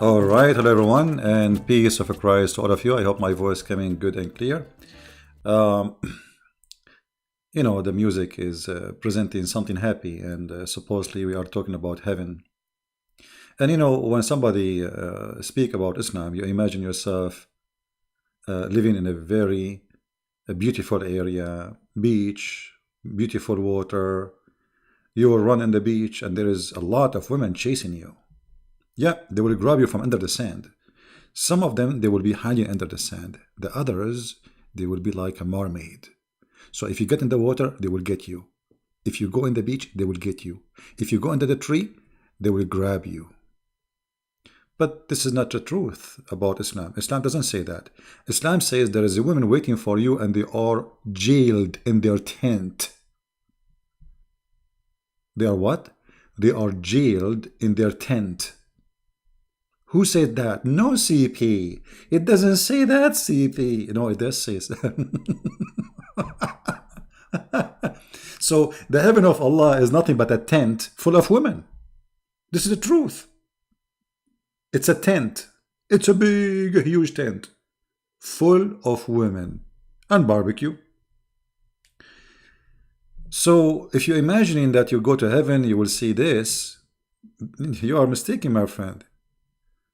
All right, hello everyone, and peace of Christ to all of you. I hope my voice coming good and clear. Um, the music is presenting something happy, and supposedly we are talking about heaven. And when somebody speak about Islam, you imagine yourself living in a very beautiful area, beach, beautiful water. You will run in the beach, and there is a lot of women chasing you. Yeah, they will grab you from under the sand. Some of them, they will be hiding under the sand. The others, they will be like a mermaid. So if you get in the water, they will get you. If you go in the beach, they will get you. If you go under the tree, they will grab you. But this is not the truth about Islam. Islam doesn't say that. Islam says there is a woman waiting for you and they are jailed in their tent. They are what? They are jailed in their tent. Who said that? No, CP. It doesn't say that, CP. No, it does say that. So the heaven of Allah is nothing but a tent full of women. This is the truth. It's a tent. It's a big, huge tent full of women and barbecue. So if you're imagining that you go to heaven, you will see this, you are mistaken, my friend.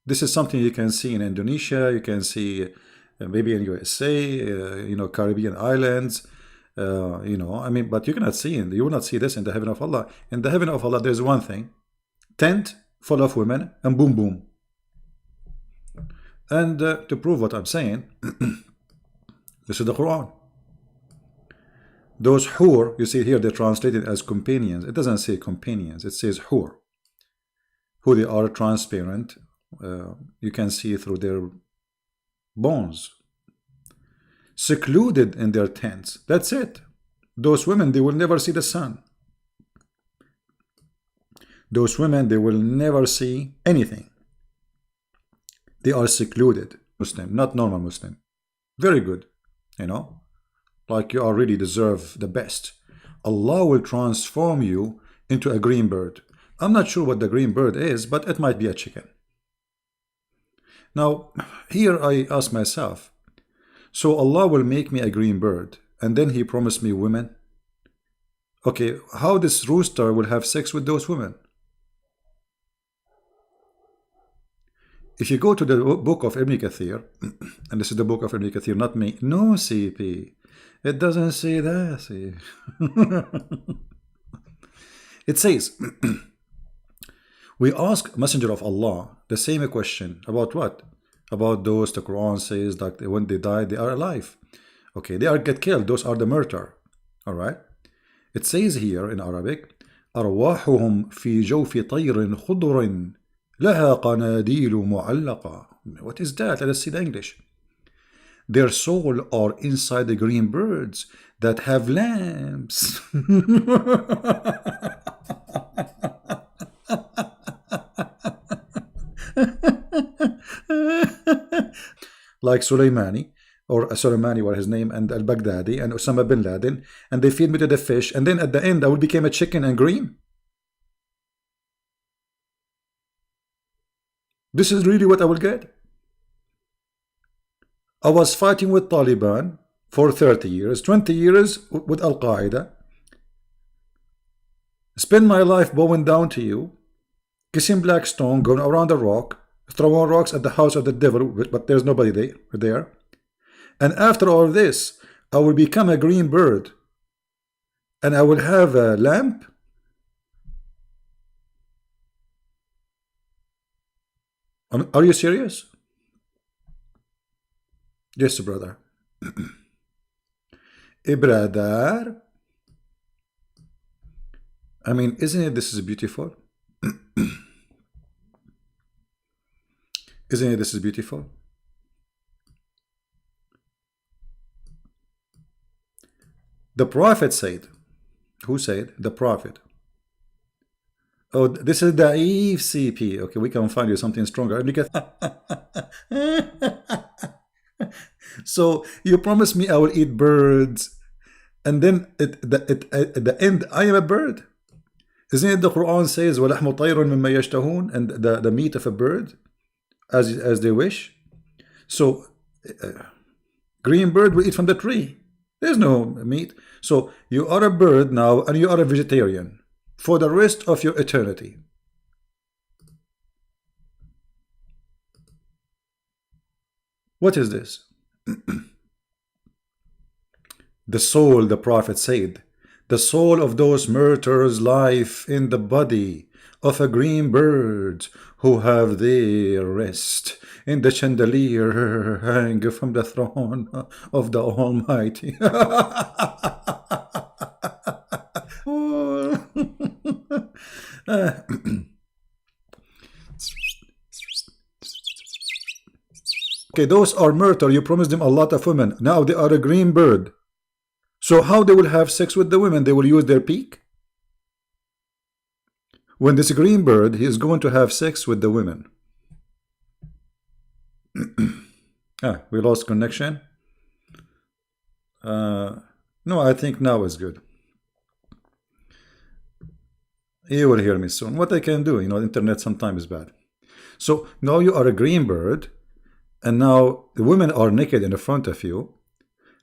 This is something you can see in Indonesia, you can see maybe in USA, Caribbean islands, but you cannot see it. You will not see this in the heaven of Allah. In the heaven of Allah, there's one thing: tent full of women and boom boom. And to prove what I'm saying, this is the Quran. Those hur, you see here, they're translated as companions. It doesn't say companions, it says hur. Who they are transparent. You can see through their bones, secluded in their tents. That's it. Those women, they will never see the sun. Those women, they will never see anything. They are secluded. Muslim, not normal Muslim. Very good, like you already deserve the best. Allah will transform you into a green bird. I'm not sure what the green bird is, but it might be a chicken. Now, here I ask myself, so Allah will make me a green bird, and then He promised me women? Okay, how this rooster will have sex with those women? If you go to the book of Ibn Kathir, and this is the book of Ibn Kathir, not me. No, CP. It doesn't say that. See? It says, we ask Messenger of Allah the same question about what? About those the Quran says that when they die, they are alive. Okay, they are get killed. Those are the murder. All right. It says here in Arabic, أرواحهم في جوف طير خضر لها قناديل معلقة. What is that? Let us see the English. Their soul are inside the green birds that have lamps. Like Soleimani, or Soleimani was his name, and al-Baghdadi, and Osama bin Laden, and they feed me to the fish, and then at the end I will become a chicken and green. This is really what I will get. I was fighting with Taliban for 30 years, 20 years with Al-Qaeda. Spend my life bowing down to you, kissing black stone, going around the rock, throwing rocks at the house of the devil, but there's nobody there. And after all this, I will become a green bird, and I will have a lamp. Are you serious? Yes, brother. Brother. I mean, isn't it this is beautiful? Isn't it this is beautiful? The Prophet said. Who said? The Prophet. Oh, this is Da'if CP. Okay, we can find you something stronger. So you promised me I will eat birds, and then at the end I am a bird. Isn't it the Quran says وَلَحْمُ طَيْرٌ مِمَّا يَشْتَهُونَ, and the meat of a bird? as they wish. So green bird will eat from the tree. There's no meat. So you are a bird now, and you are a vegetarian for the rest of your eternity. What is this? The soul, the Prophet said, the soul of those murderers life in the body of a green bird who have their rest in the chandelier hang from the throne of the Almighty. Okay, those are murder. You promised them a lot of women. Now they are a green bird. So how they will have sex with the women? They will use their beak? When this green bird, he is going to have sex with the women. We lost connection. No, I think now is good. You will hear me soon. What I can do, internet sometimes is bad. So now you are a green bird, and now the women are naked in front of you,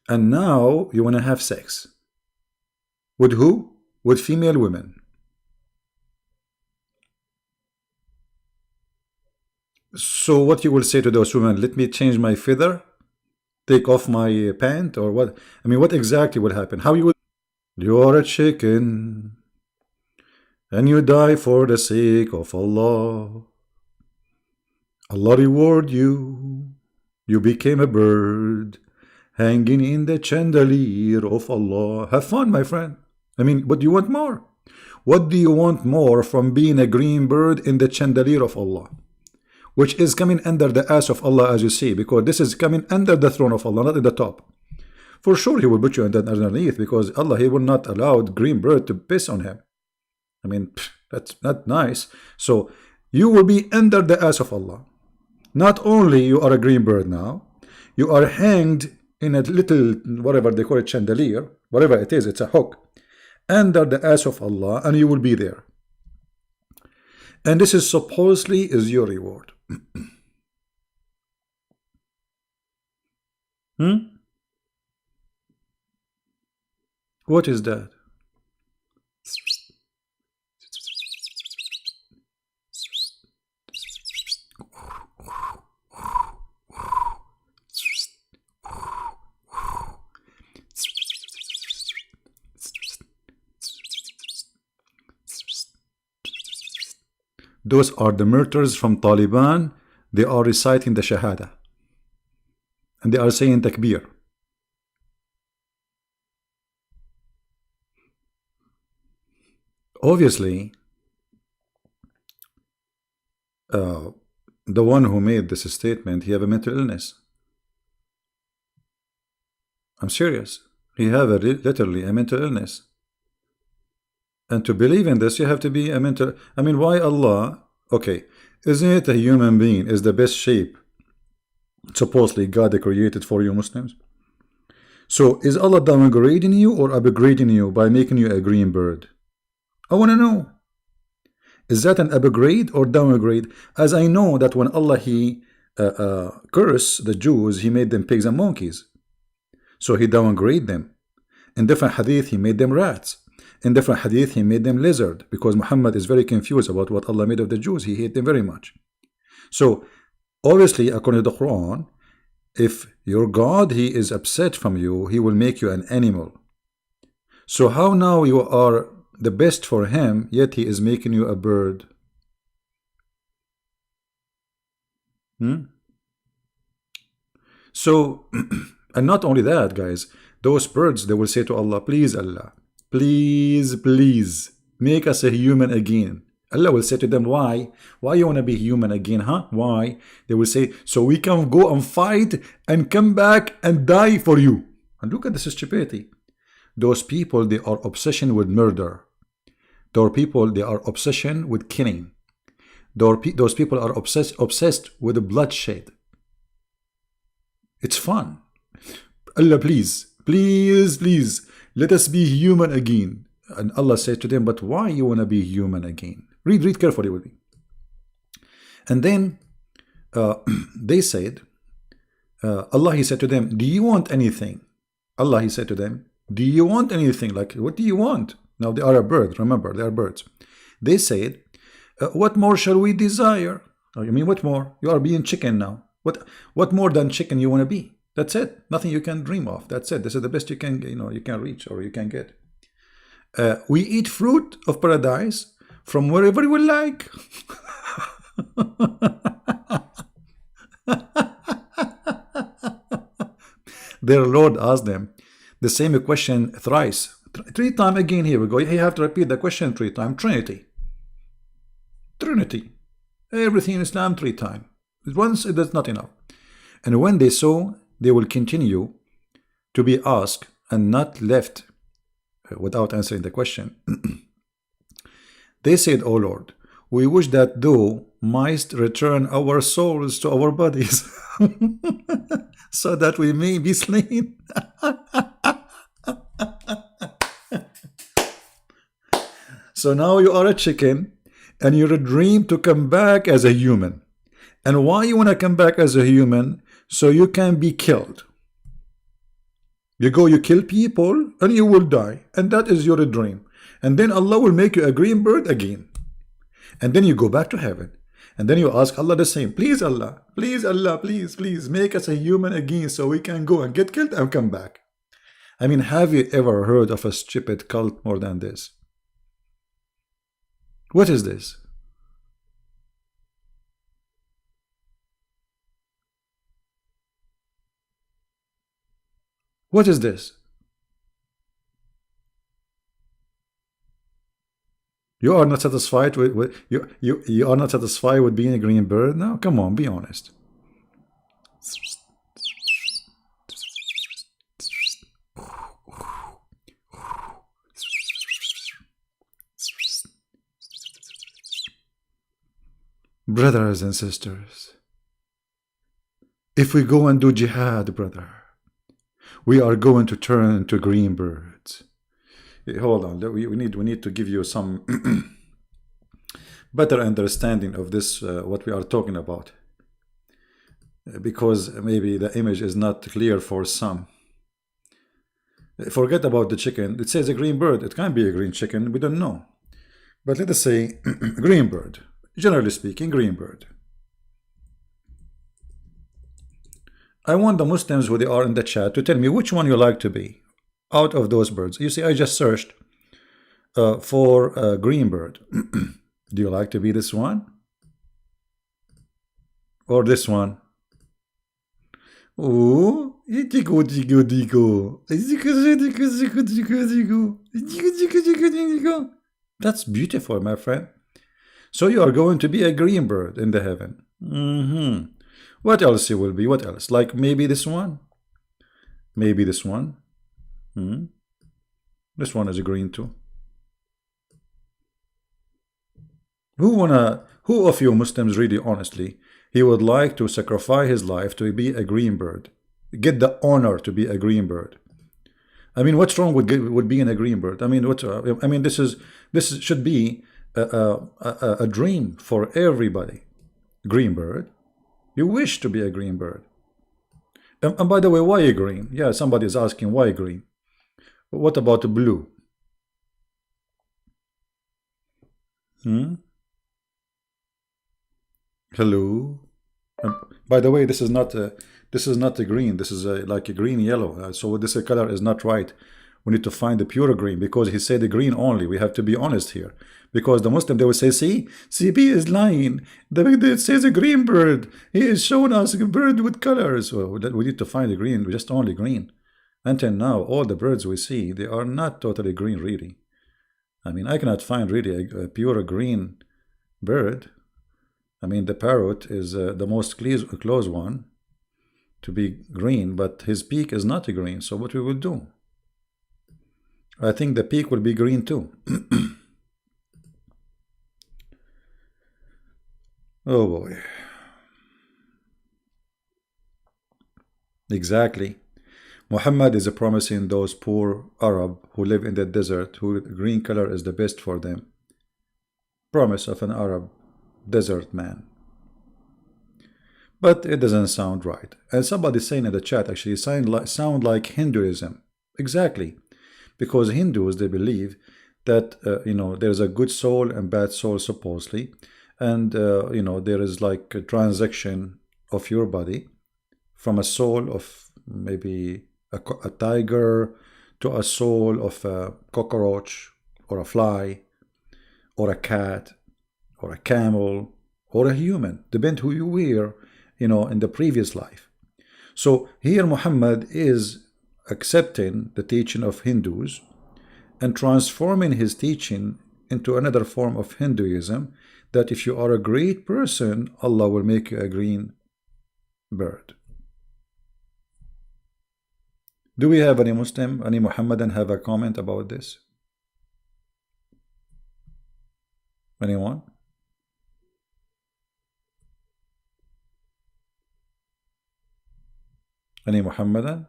and now you want to have sex. With who? With female women. So what you will say to those women? Let me change my feather? Take off my pant? Or what? I mean, what exactly will happen? How you will... You are a chicken, and you die for the sake of Allah. Allah reward you. You became a bird, hanging in the chandelier of Allah. Have fun, my friend. I mean, what do you want more? What do you want more from being a green bird in the chandelier of Allah? Which is coming under the ass of Allah, as you see, because this is coming under the throne of Allah, not at the top. For sure, He will put you underneath, because Allah, He will not allow green bird to piss on Him. I mean, that's not nice. So you will be under the ass of Allah. Not only you are a green bird now, you are hanged in a little, whatever they call it, chandelier, whatever it is, it's a hook, under the ass of Allah, and you will be there. And this is supposedly is your reward. What is that? Those are the murderers from Taliban. They are reciting the Shahada. And they are saying Takbir. Obviously, the one who made this statement, he have a mental illness. I'm serious. He have literally a mental illness. And to believe in this, you have to be a mental... I mean, why Allah? Okay, isn't it a human being is the best shape supposedly God created for you Muslims? So is Allah downgrading you or upgrading you by making you a green bird? I want to know. Is that an upgrade or downgrade? As I know that when Allah, He cursed the Jews, He made them pigs and monkeys. So He downgraded them. In different hadith, He made them rats. In different hadith, He made them lizard, because Muhammad is very confused about what Allah made of the Jews. He hated them very much. So, obviously, according to the Quran, if your God, He is upset from you, He will make you an animal. So how now you are the best for Him, yet He is making you a bird? So, and not only that, guys, those birds, they will say to Allah, please Allah, please, please, make us a human again. Allah will say to them, why? Why you want to be human again, huh? Why? They will say, so we can go and fight and come back and die for you. And look at this stupidity. Those people, they are obsession with murder. Those people, they are obsession with killing. Those people are obsessed with bloodshed. It's fun. Allah, please, please, please, let us be human again. And Allah said to them, but why you want to be human again? Read carefully with me. And then They said, Allah, he said to them, do you want anything? Allah, he said to them, do you want anything? Like, what do you want? Now they are a bird, remember, they are birds. They said, what more shall we desire? Oh, you mean what more? You are being chicken now. What more than chicken you want to be? That's it. Nothing you can dream of. That's it. This is the best you can, you can reach or you can get. We eat fruit of paradise from wherever we like. Their Lord asked them the same question thrice. Three times again. Here we go. You have to repeat the question 3 times. Trinity. Trinity. Everything in Islam 3 times. Once it is not enough. And when they saw they will continue to be asked and not left without answering the question, they said, O Lord, we wish that thou mightst return our souls to our bodies so that we may be slain. So now you are a chicken and you're a dream to come back as a human. And why you want to come back as a human? So you can be killed. You go, you kill people and you will die. And that is your dream. And then Allah will make you a green bird again. And then you go back to heaven. And then you ask Allah the same. Please Allah, please make us a human again so we can go and get killed and come back. I mean, have you ever heard of a stupid cult more than this? What is this? What is this? You are not satisfied with you are not satisfied with being a green bird now? Come on, be honest. Brothers and sisters, if we go and do jihad, brother, we are going to turn to green birds. Hold on, we need to give you some better understanding of this, what we are talking about, because maybe the image is not clear for some. Forget about the chicken. It says a green bird. It can be a green chicken. We don't know. But let us say green bird. Generally speaking, green bird. I want the Muslims who they are in the chat to tell me which one you like to be out of those birds. You see, I just searched for a green bird. Do you like to be this one? Or this one? Oh, that's beautiful, my friend. So you are going to be a green bird in the heaven. What else you will be? What else? Like maybe this one? Maybe this one? This one is a green too. Who of you Muslims really honestly, he would like to sacrifice his life to be a green bird? Get the honor to be a green bird. I mean, what's wrong with being a green bird? I mean, this should be a dream for everybody. Green bird. You wish to be a green bird. And by the way, why a green? Yeah, somebody is asking why green. What about blue? Hello. By the way, this is not a green. This is like a green yellow. So this color is not right. We need to find the pure green, because he said the green only. We have to be honest here, because the Muslim, they will say, see, CP is lying. It says a green bird. He is showing us a bird with colors. So we need to find the green, just only green. Until now, all the birds we see, they are not totally green, really. I mean, I cannot find really a pure green bird. I mean, the parrot is the most close one to be green, but his beak is not green. So what we will do? I think the peak will be green too. Oh boy. Exactly. Muhammad is promising those poor Arab who live in the desert, who green color is the best for them. Promise of an Arab desert man. But it doesn't sound right. And somebody saying in the chat actually sound like Hinduism. Exactly. Because Hindus, they believe that, there's a good soul and bad soul supposedly. And, there is like a transaction of your body from a soul of maybe a tiger to a soul of a cockroach or a fly or a cat or a camel or a human, depend who you were, in the previous life. So here Muhammad is accepting the teaching of Hindus and transforming his teaching into another form of Hinduism, that if you are a great person, Allah will make you a green bird. Do we have any Muslim, any Muhammadan have a comment about this? Anyone? Any Muhammadan?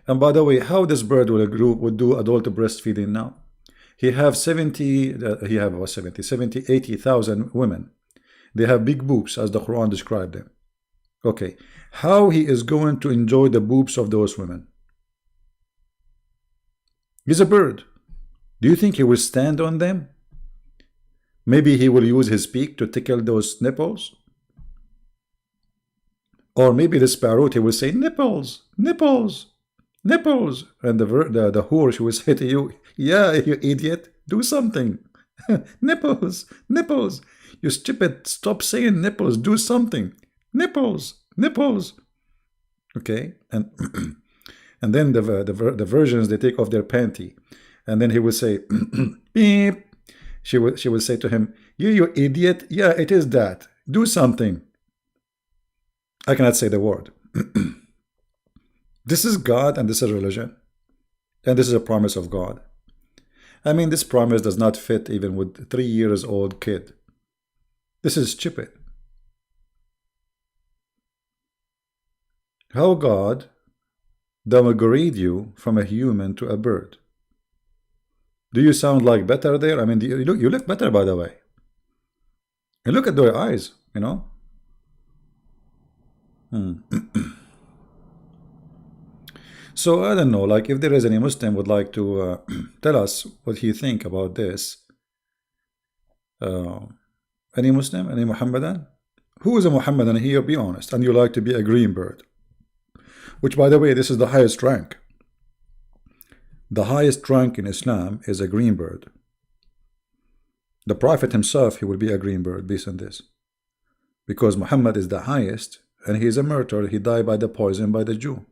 And by the way, how this bird would do adult breastfeeding now? He have 80,000 women. They have big boobs, as the Quran described them. Okay, how he is going to enjoy the boobs of those women? He's a bird. Do you think he will stand on them? Maybe he will use his beak to tickle those nipples? Or maybe the sparrow, he will say, nipples, nipples, nipples. And the whore, she will say to you, yeah, you idiot, do something. Nipples, nipples. You stupid, stop saying nipples, do something. Nipples, nipples. Okay, and and then the virgins, they take off their panty, and then he will say, beep. She will say to him, you idiot, yeah, it is that. Do something. I cannot say the word. This is God and this is religion. And this is a promise of God. I mean, this promise does not fit even with a 3 years old kid. This is stupid. How God downgrade you from a human to a bird? Do you sound like better there? I mean, you look better, by the way. And look at their eyes, So I don't know, like if there is any Muslim would like to tell us what he think about this. Any Muslim, any Muhammadan? Who is a Muhammadan here, be honest, and you like to be a green bird? Which, by the way, this is the highest rank. The highest rank in Islam is a green bird. The Prophet himself, he will be a green bird based on this. Because Muhammad is the highest, and he is a murderer. He died by the poison by the Jew.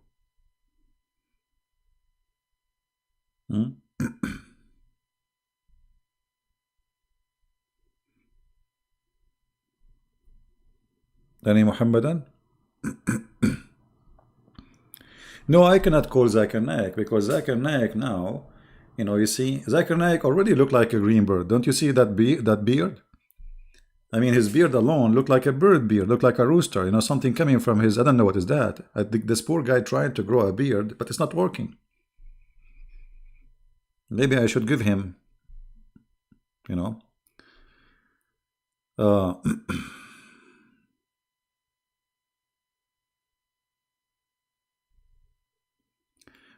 Any Muhammadan? No, I cannot call Zakir Naik, because Zakir Naik now, you see, Zakir Naik already looked like a green bird. Don't you see that beard? I mean, his beard alone looked like a bird beard, looked like a rooster, something coming from his, I don't know what is that. I think this poor guy tried to grow a beard, but it's not working. Maybe I should give him,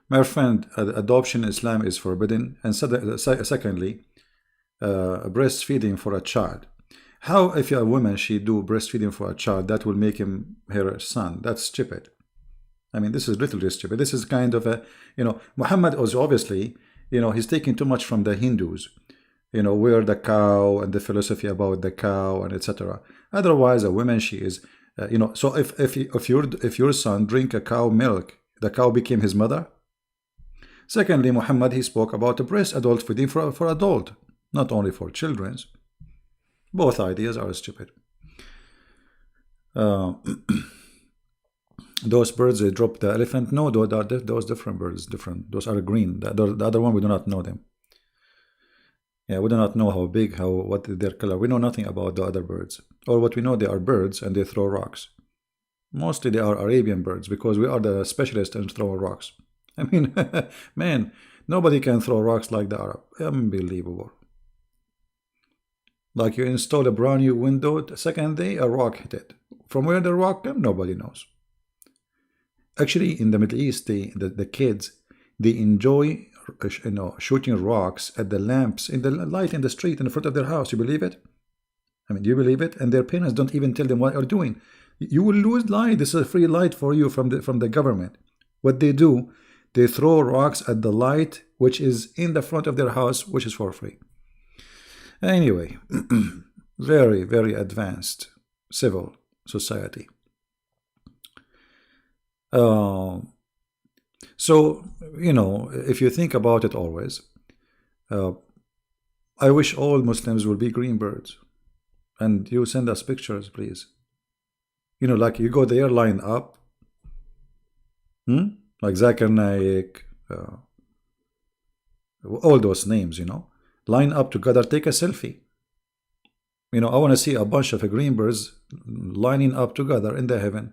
My friend, adoption in Islam is forbidden. And secondly, breastfeeding for a child. How, if a woman, she do breastfeeding for a child, that will make him her son? That's stupid. I mean, this is literally stupid. This is kind of a, Muhammad was obviously, he's taking too much from the Hindus, where the cow and the philosophy about the cow and etc. Otherwise, a woman, she is, so if your son drink a cow milk, the cow became his mother. Secondly, Muhammad, he spoke about the breast adult feeding for adult, not only for children's. Both ideas are stupid. Those birds, they drop the elephant. No, those different birds, different. Those are green. The other one, we do not know them. Yeah, we do not know how big, what is their color. We know nothing about the other birds. Or what we know, they are birds and they throw rocks. Mostly they are Arabian birds, because we are the specialists in throwing rocks. I mean, man, nobody can throw rocks like the Arab. Unbelievable. Like you install a brand new window, the second day a rock hit it From where the rock came, nobody knows. Actually, in the Middle East, the kids, they enjoy shooting rocks at the lamps in the light in the street in front of their house. You believe it? I mean, do you believe it? And their parents don't even tell them what they're doing. You will lose light. This is a free light for you from the government. What they do, they throw rocks at the light which is in the front of their house, which is for free. Anyway, very, very advanced civil society. So, if you think about it always, I wish all Muslims will be green birds. And you send us pictures, please. Like you go there, line up. Like Zakir Naik, all those names, line up together, take a selfie. I want to see a bunch of green birds lining up together in the heaven.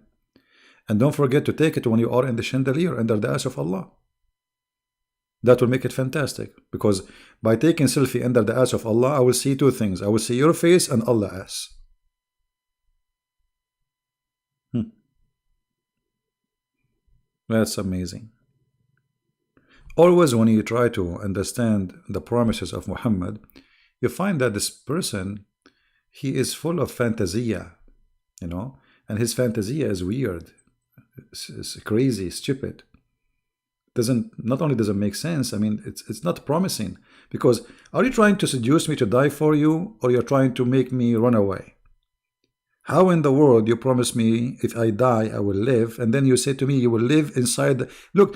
And don't forget to take it when you are in the chandelier under the eyes of Allah. That will make it fantastic. Because by taking selfie under the eyes of Allah, I will see two things. I will see your face and Allah's ass. That's amazing. Always when you try to understand the promises of Muhammad, you find that this person, he is full of fantasia, and his fantasia is weird. It's crazy, stupid. Not only doesn't make sense, I mean, it's not promising. Because are you trying to seduce me to die for you, or you're trying to make me run away? How in the world you promise me if I die I will live, and then you say to me you will live inside look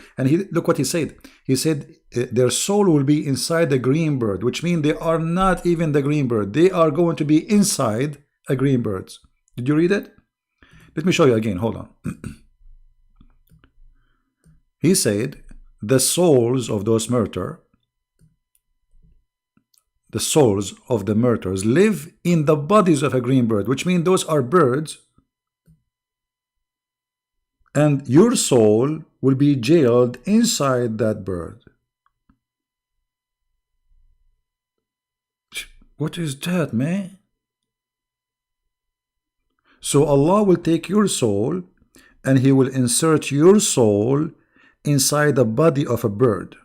what he said. He said their soul will be inside the green bird, which means they are not even the green bird. They are going to be inside a green bird. Did you read it? Let me show you again. Hold on. He said the souls of those murderers, the souls of the murderers live in the bodies of a green bird, which means those are birds, and your soul will be jailed inside that bird. What is that, man? So Allah will take your soul and He will insert your soul inside the body of a bird.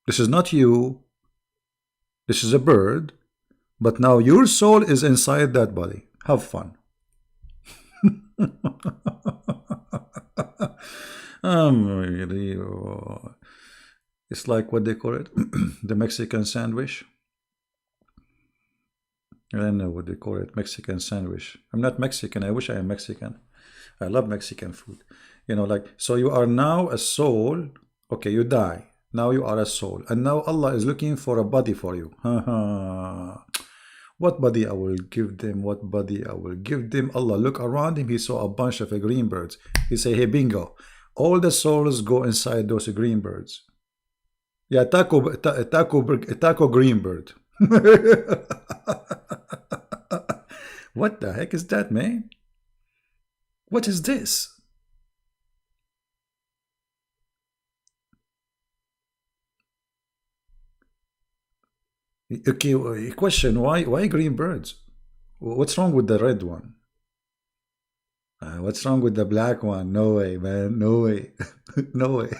This is not you. This is a bird, but now your soul is inside that body. Have fun. Really, it's like what they call it, the Mexican sandwich. I don't know what they call it, Mexican sandwich. I'm not Mexican. I wish I am Mexican. I love Mexican food. So you are now a soul. Okay, you die. Now you are a soul, and now Allah is looking for a body for you. What body I will give them? What body I will give them? Allah look around him. He saw a bunch of green birds. He say, "Hey, bingo! All the souls go inside those green birds." Yeah, taco green bird. What the heck is that, man? What is this? Okay, question, why green birds? What's wrong with the red one? What's wrong with the black one? No way, man, no way. No way.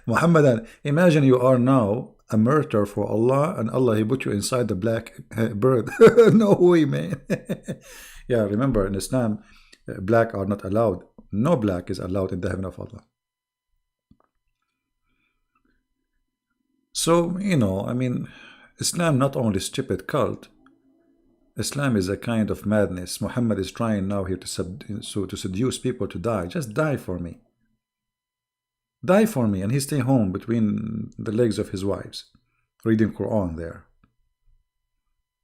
Mohammedan, imagine you are now a martyr for Allah, and Allah, He put you inside the black bird. No way, man. Yeah, remember in Islam, black are not allowed. No black is allowed in the heaven of Allah. So, I mean, Islam not only stupid cult, Islam is a kind of madness. Muhammad is trying now here to seduce people to die. Just die for me. Die for me. And he stay home between the legs of his wives, reading Quran there,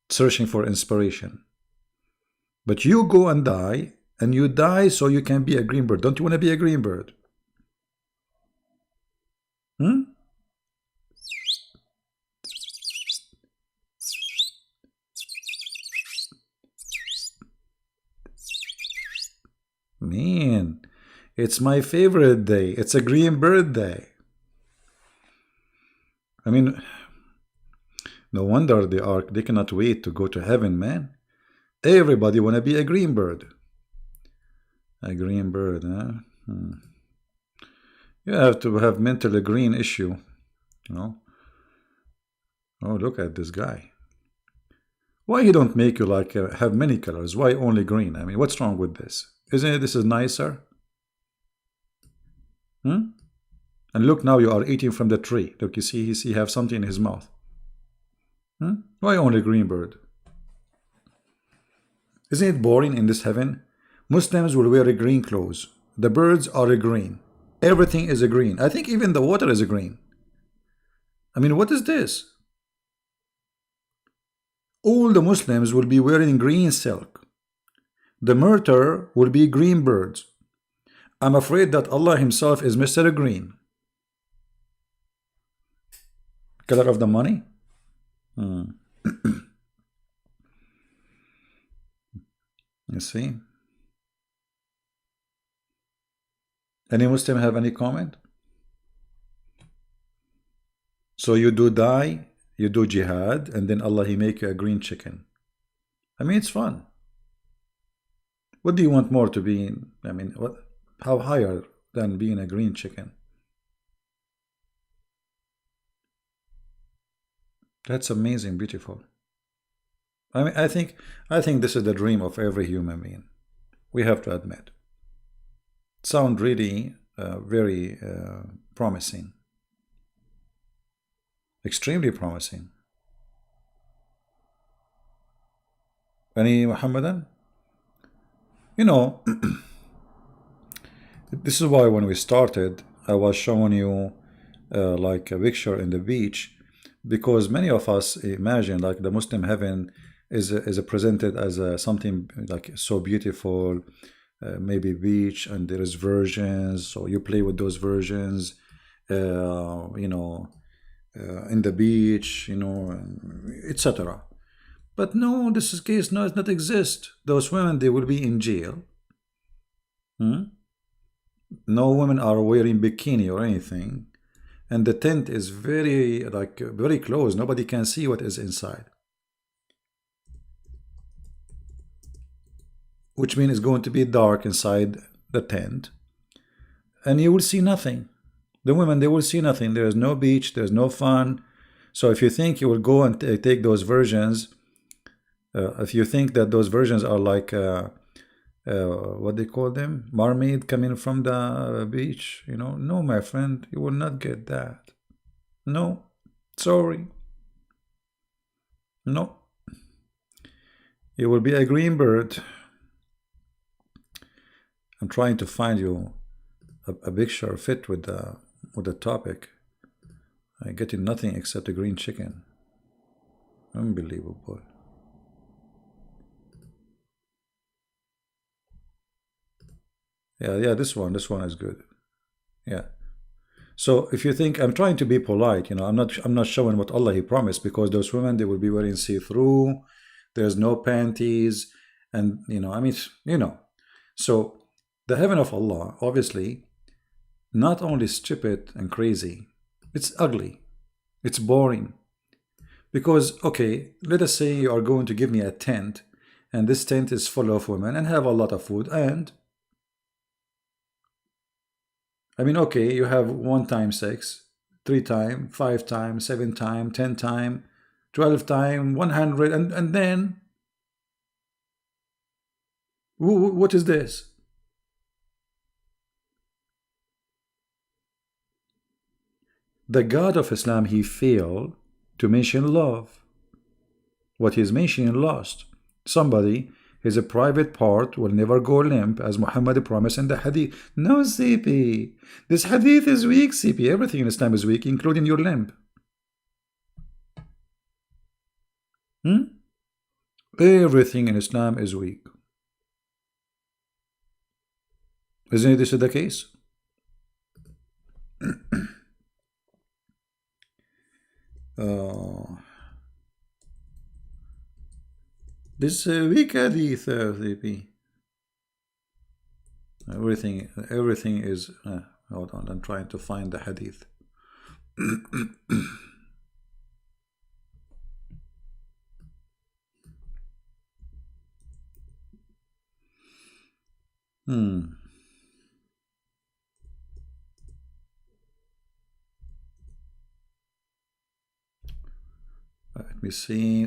searching for inspiration. But you go and die, and you die so you can be a green bird. Don't you want to be a green bird? Man, it's my favorite day. It's a green bird day. I mean, no wonder they cannot wait to go to heaven, man. Everybody want to be a green bird. A green bird, huh? You have to have mentally green issue, you know. Oh, look at this guy. Why he don't make you like have many colors? Why only green? I mean, what's wrong with this? Isn't it this is nicer? Hmm? And look, now you are eating from the tree. Look, you see, he have something in his mouth. Why only green bird? Isn't it boring in this heaven? Muslims will wear green clothes. The birds are green. Everything is a green. I think even the water is a green. I mean, what is this? All the Muslims will be wearing green silk. The murder will be green birds. I'm afraid that Allah himself is Mr. Green. Color of the money? You see? Any Muslim have any comment? So you do die, you do jihad, and then Allah he make you a green chicken. I mean, it's fun. What do you want more to be in? I mean, what? How higher than being a green chicken? That's amazing, beautiful. I mean, I think this is the dream of every human being. We have to admit. Sound really very promising. Extremely promising. Any Mohammedan? You know, this is why when we started, I was showing you like a picture in the beach, because many of us imagine like the Muslim heaven is presented as something like so beautiful, maybe beach, and there is versions, so you play with those versions, you know, in the beach, you know, etc. But no, this is case does not exist. Those women, they will be in jail. No women are wearing bikini or anything, and the tent is very very close. Nobody can see what is inside, which means it's going to be dark inside the tent, and you will see nothing. The women, they will see nothing. There is no beach, there's no fun. So if you think you will go and take those versions, if you think that those versions are like what they call them, mermaid coming from the beach, you know, no, my friend, you will not get that. No, sorry, no. You will be a green bird. I'm trying to find you a picture fit with the topic. I'm getting nothing except a green chicken. Unbelievable. Yeah, this one is good. Yeah. So if you think I'm trying to be polite, you know, I'm not showing what Allah he promised, because those women, they will be wearing see-through, there's no panties, and you know, I mean, you know. So the heaven of Allah, obviously, not only stupid and crazy, it's ugly, it's boring. Because, okay, let us say you are going to give me a tent, and this tent is full of women and have a lot of food, and I mean, okay, you have 1 time 6, 3 time, 5 time, 7 time, 10 time, 12 time, 100, and then what is this? The God of Islam, he failed to mention love. What he's mentioning lost. Somebody, his private part will never go limp, as Muhammad promised in the hadith. No, CP. This hadith is weak, CP. Everything in Islam is weak, including your limp. Everything in Islam is weak. Isn't this the case? This weak hadith, CP. Everything is. Hold on, I'm trying to find the hadith. Hmm. Let me see.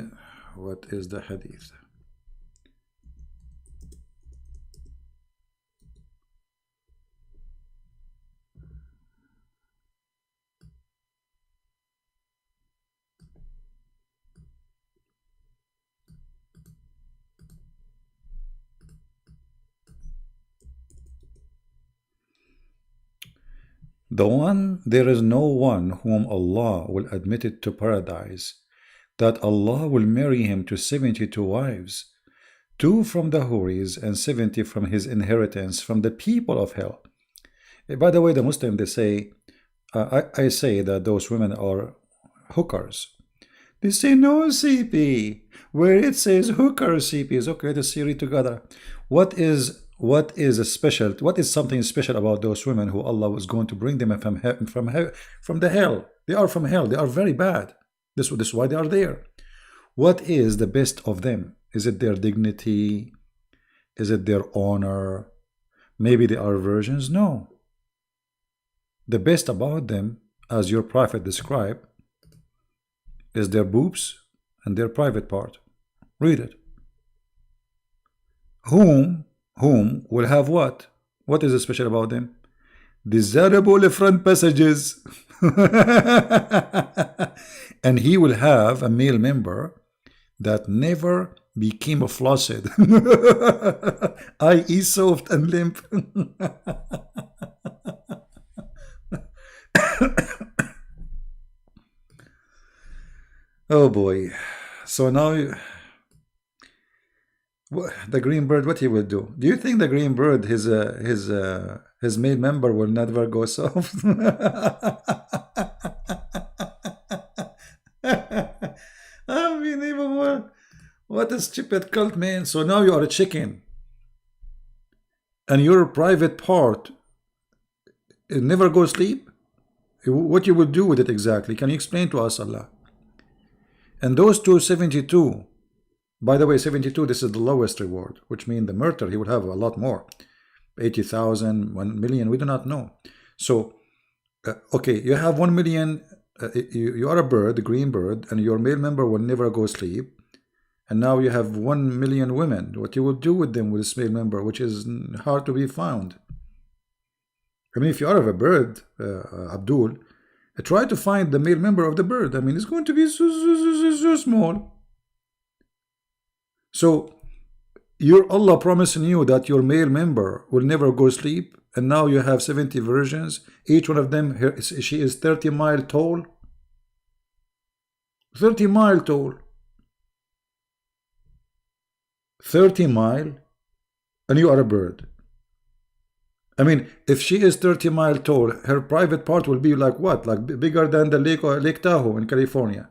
What is the hadith? There is no one whom Allah will admit it to paradise, that Allah will marry him to 72 wives, 2 from the Houris and 70 from his inheritance from the people of hell. By the way, the Muslim, they say, I say that those women are hookers. They say, no, CP. Where it says hooker, CP is okay, let's see it together. What is something special about those women who Allah was going to bring them from the hell? They are from hell. They are very bad. This is why they are there. What is the best of them? Is it their dignity? Is it their honor? Maybe they are virgins? No. The best about them, as your prophet described, is their boobs and their private part. Read it. Whom will have what? What is special about them? Desirable front passages. And he will have a male member that never became a flaccid, i.e. soft and limp. Oh boy. So now the green bird, what he will do? Do you think the green bird, his male member will never go soft? Unbelievable. What a stupid cult, man. So now you are a chicken, and your private part, it never goes sleep. What you will do with it exactly? Can you explain to us, Allah? And those 272, by the way, 72, this is the lowest reward, which means the murderer, he would have a lot more. 80,000, 1 million, we do not know. So, okay, you have 1 million, you are a bird, a green bird, and your male member will never go sleep. And now you have 1 million women. What you will do with them with this male member, which is hard to be found. I mean, if you are of a bird, Abdul, try to find the male member of the bird. I mean, it's going to be so small. So, your Allah promising you that your male member will never go sleep, and now you have 70 virgins. Each one of them, she is 30 miles tall. 30 miles tall. 30 miles, and you are a bird. I mean, if she is 30 miles tall, her private part will be like what? Like bigger than the Lake Tahoe in California.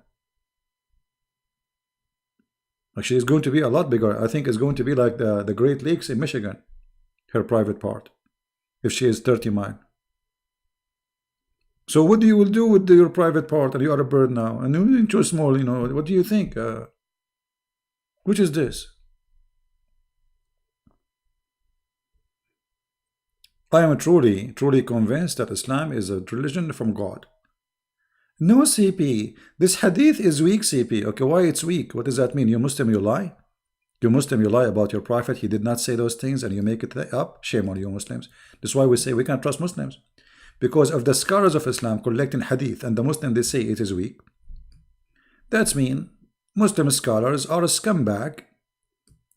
Like she is going to be a lot bigger. I think it's going to be like the Great Lakes in Michigan, her private part, if she is 30 miles. So what you will do with your private part, and you are a bird now, and you're too small, you know, what do you think? Which is this? I am truly convinced that Islam is a religion from God. No, CP. This hadith is weak, CP. Okay, why it's weak? What does that mean? You Muslim, you lie? You Muslim, you lie about your prophet. He did not say those things and you make it up? Shame on you Muslims. That's why we say we can't trust Muslims. Because of the scholars of Islam collecting hadith and the Muslim, they say it is weak. That's mean Muslim scholars are a scumbag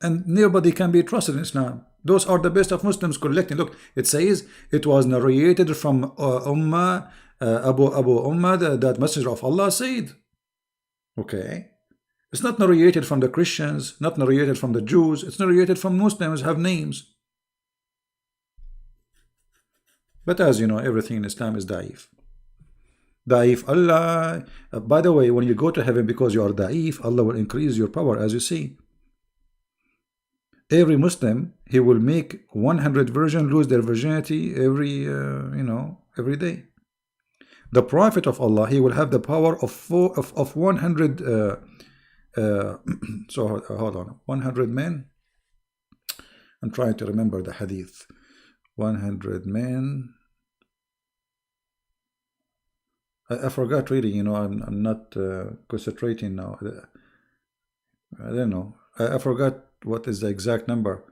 and nobody can be trusted in Islam. Those are the best of Muslims collecting. Look, it says it was narrated from Abu Ummah, that messenger of Allah said. Okay. It's not narrated from the Christians, not narrated from the Jews. It's narrated from Muslims have names. But as you know, everything in Islam is da'if. Da'if. Allah, by the way, when you go to heaven because you are da'if, Allah will increase your power, as you see. Every Muslim, he will make 100 virgins lose their virginity every day. The Prophet of Allah, he will have the power of 100. So hold on, 100 men. I'm trying to remember the hadith. 100 men. I forgot reading, you know, I'm not concentrating now. I don't know. I forgot what is the exact number.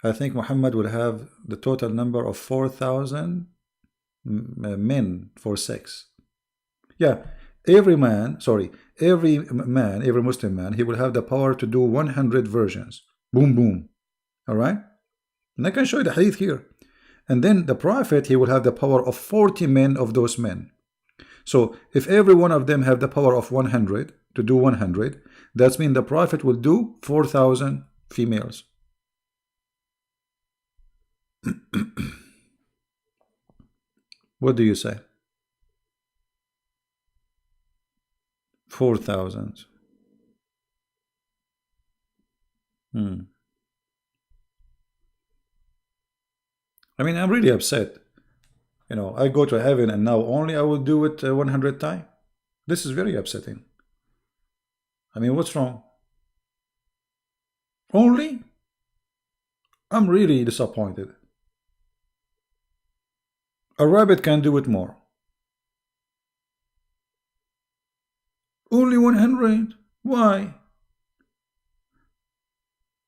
I think Muhammad will have the total number of 4,000 men for sex. Yeah, every man, every Muslim man, he will have the power to do 100 versions. Boom, boom. All right? And I can show you the hadith here. And then the Prophet, he will have the power of 40 men of those men. So if every one of them have the power of 100 to do 100, that means the Prophet will do 4,000 females. What do you say? 4,000. I mean, I'm really upset. You know, I go to heaven and now only I will do it 100 times. This is very upsetting. I mean, what's wrong? Only? I'm really disappointed. A rabbit can do it more. Only 100? Why?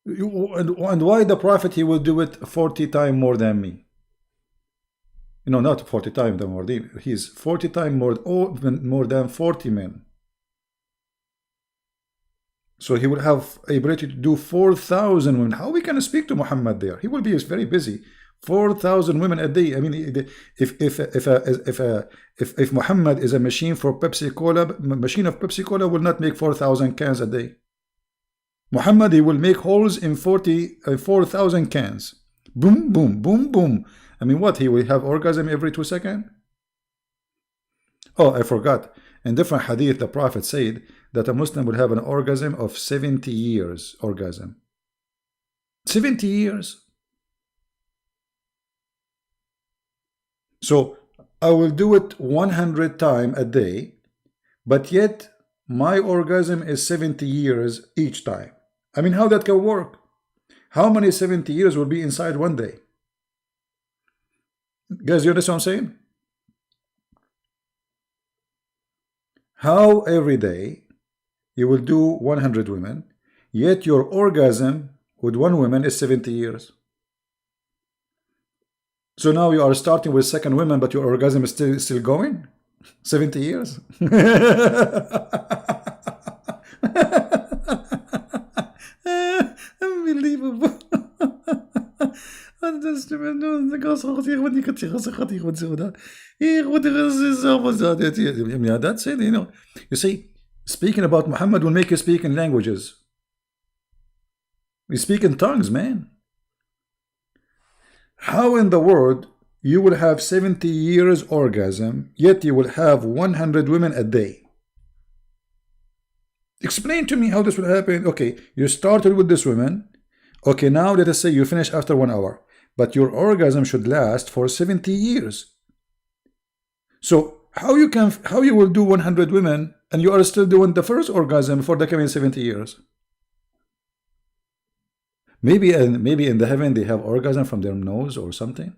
And why the Prophet, he will do it 40 times more than me? You know, not 40 times more than me. He's 40 times more than 40 men. So he will have ability to do 4,000 women. How we can speak to Muhammad there? He will be very busy. 4,000 women a day. I mean, if Muhammad is a machine for Pepsi Cola, machine of Pepsi Cola will not make 4,000 cans a day. Muhammad, he will make holes in 4,000 cans. Boom, boom, boom, boom. I mean, what? He will have orgasm every 2 seconds? Oh, I forgot. In different hadith, the Prophet said that a Muslim will have an orgasm of 70 years. Orgasm. 70 years. So I will do it 100 times a day, but yet my orgasm is 70 years each time. I mean, how that can work? How many 70 years will be inside one day? Guys, you understand what I'm saying? How every day you will do 100 women, yet your orgasm with one woman is 70 years. So now you are starting with second woman, but your orgasm is still going? 70 years? Unbelievable. I mean, that's it, you know. You see, speaking about Muhammad will make you speak in languages. We speak in tongues, man. How in the world you will have 70 years orgasm, yet you will have 100 women a day? Explain to me how this will happen. Okay, you started with this woman. Okay, now let us say you finish after 1 hour, but your orgasm should last for 70 years. So how you will do 100 women and you are still doing the first orgasm for the coming 70 years? Maybe in the heaven they have orgasm from their nose or something,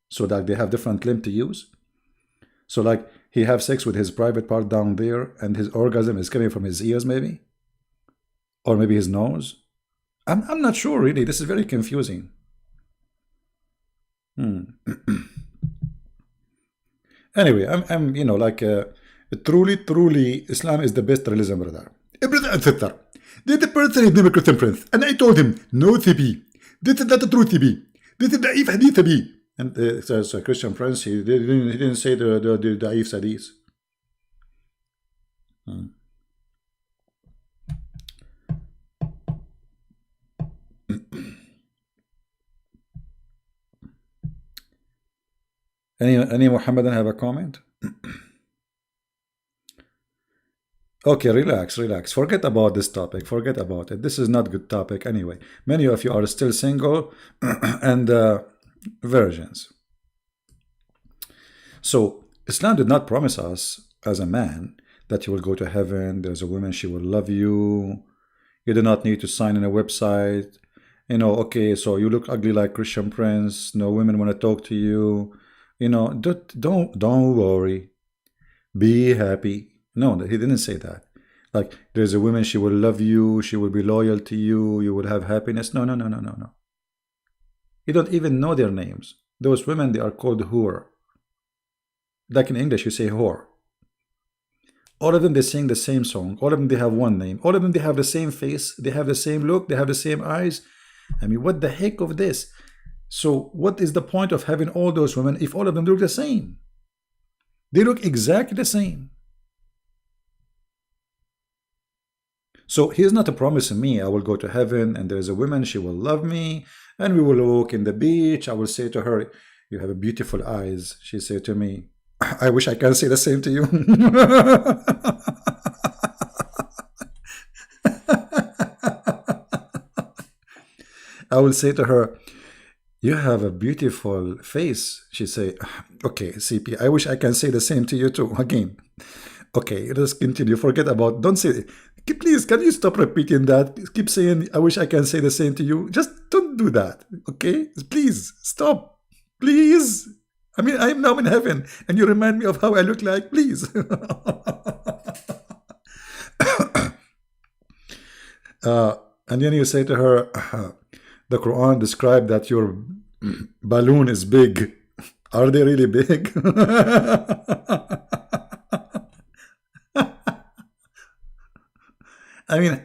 so that they have different limb to use. So like he have sex with his private part down there, and his orgasm is coming from his ears, maybe, or maybe his nose. I'm not sure really. This is very confusing. Anyway, I'm you know, like truly Islam is the best religion, brother. Did the person is never Christian Prince, and I told him no TB. This is not the true TB. This is the Da'if Hadith TB. And so Christian Prince, he didn't say the Da'if Hadith. Any Mohammedan have a comment? Okay, relax. Forget about this topic. Forget about it. This is not a good topic anyway. Many of you are still single and virgins. So Islam did not promise us as a man that you will go to heaven. There's a woman, she will love you. You do not need to sign in a website. Okay, so you look ugly like Christian Prince. No women want to talk to you. Don't worry. Be happy. No, he didn't say that. Like, there's a woman, she will love you, she will be loyal to you, you will have happiness. No, no, no, no, no, no. You don't even know their names. Those women, they are called whore. Like in English, you say whore. All of them, they sing the same song. All of them, they have one name. All of them, they have the same face. They have the same look. They have the same eyes. I mean, what the heck of this? So what is the point of having all those women if all of them look the same? They look exactly the same. So he's not promising me I will go to heaven and there's a woman, she will love me, and we will walk in the beach. I will say to her, you have beautiful eyes. She said to me, I wish I can say the same to you. I will say to her, you have a beautiful face. She say, okay, CP, I wish I can say the same to you too. Again. Okay, let's continue. Forget about, don't say, please, can you stop repeating that? Keep saying, I wish I can say the same to you. Just don't do that, okay? Please, stop. Please. I mean, I am now in heaven, and you remind me of how I look like, please. And then you say to her, the Quran described that your balloon is big. Are they really big? I mean,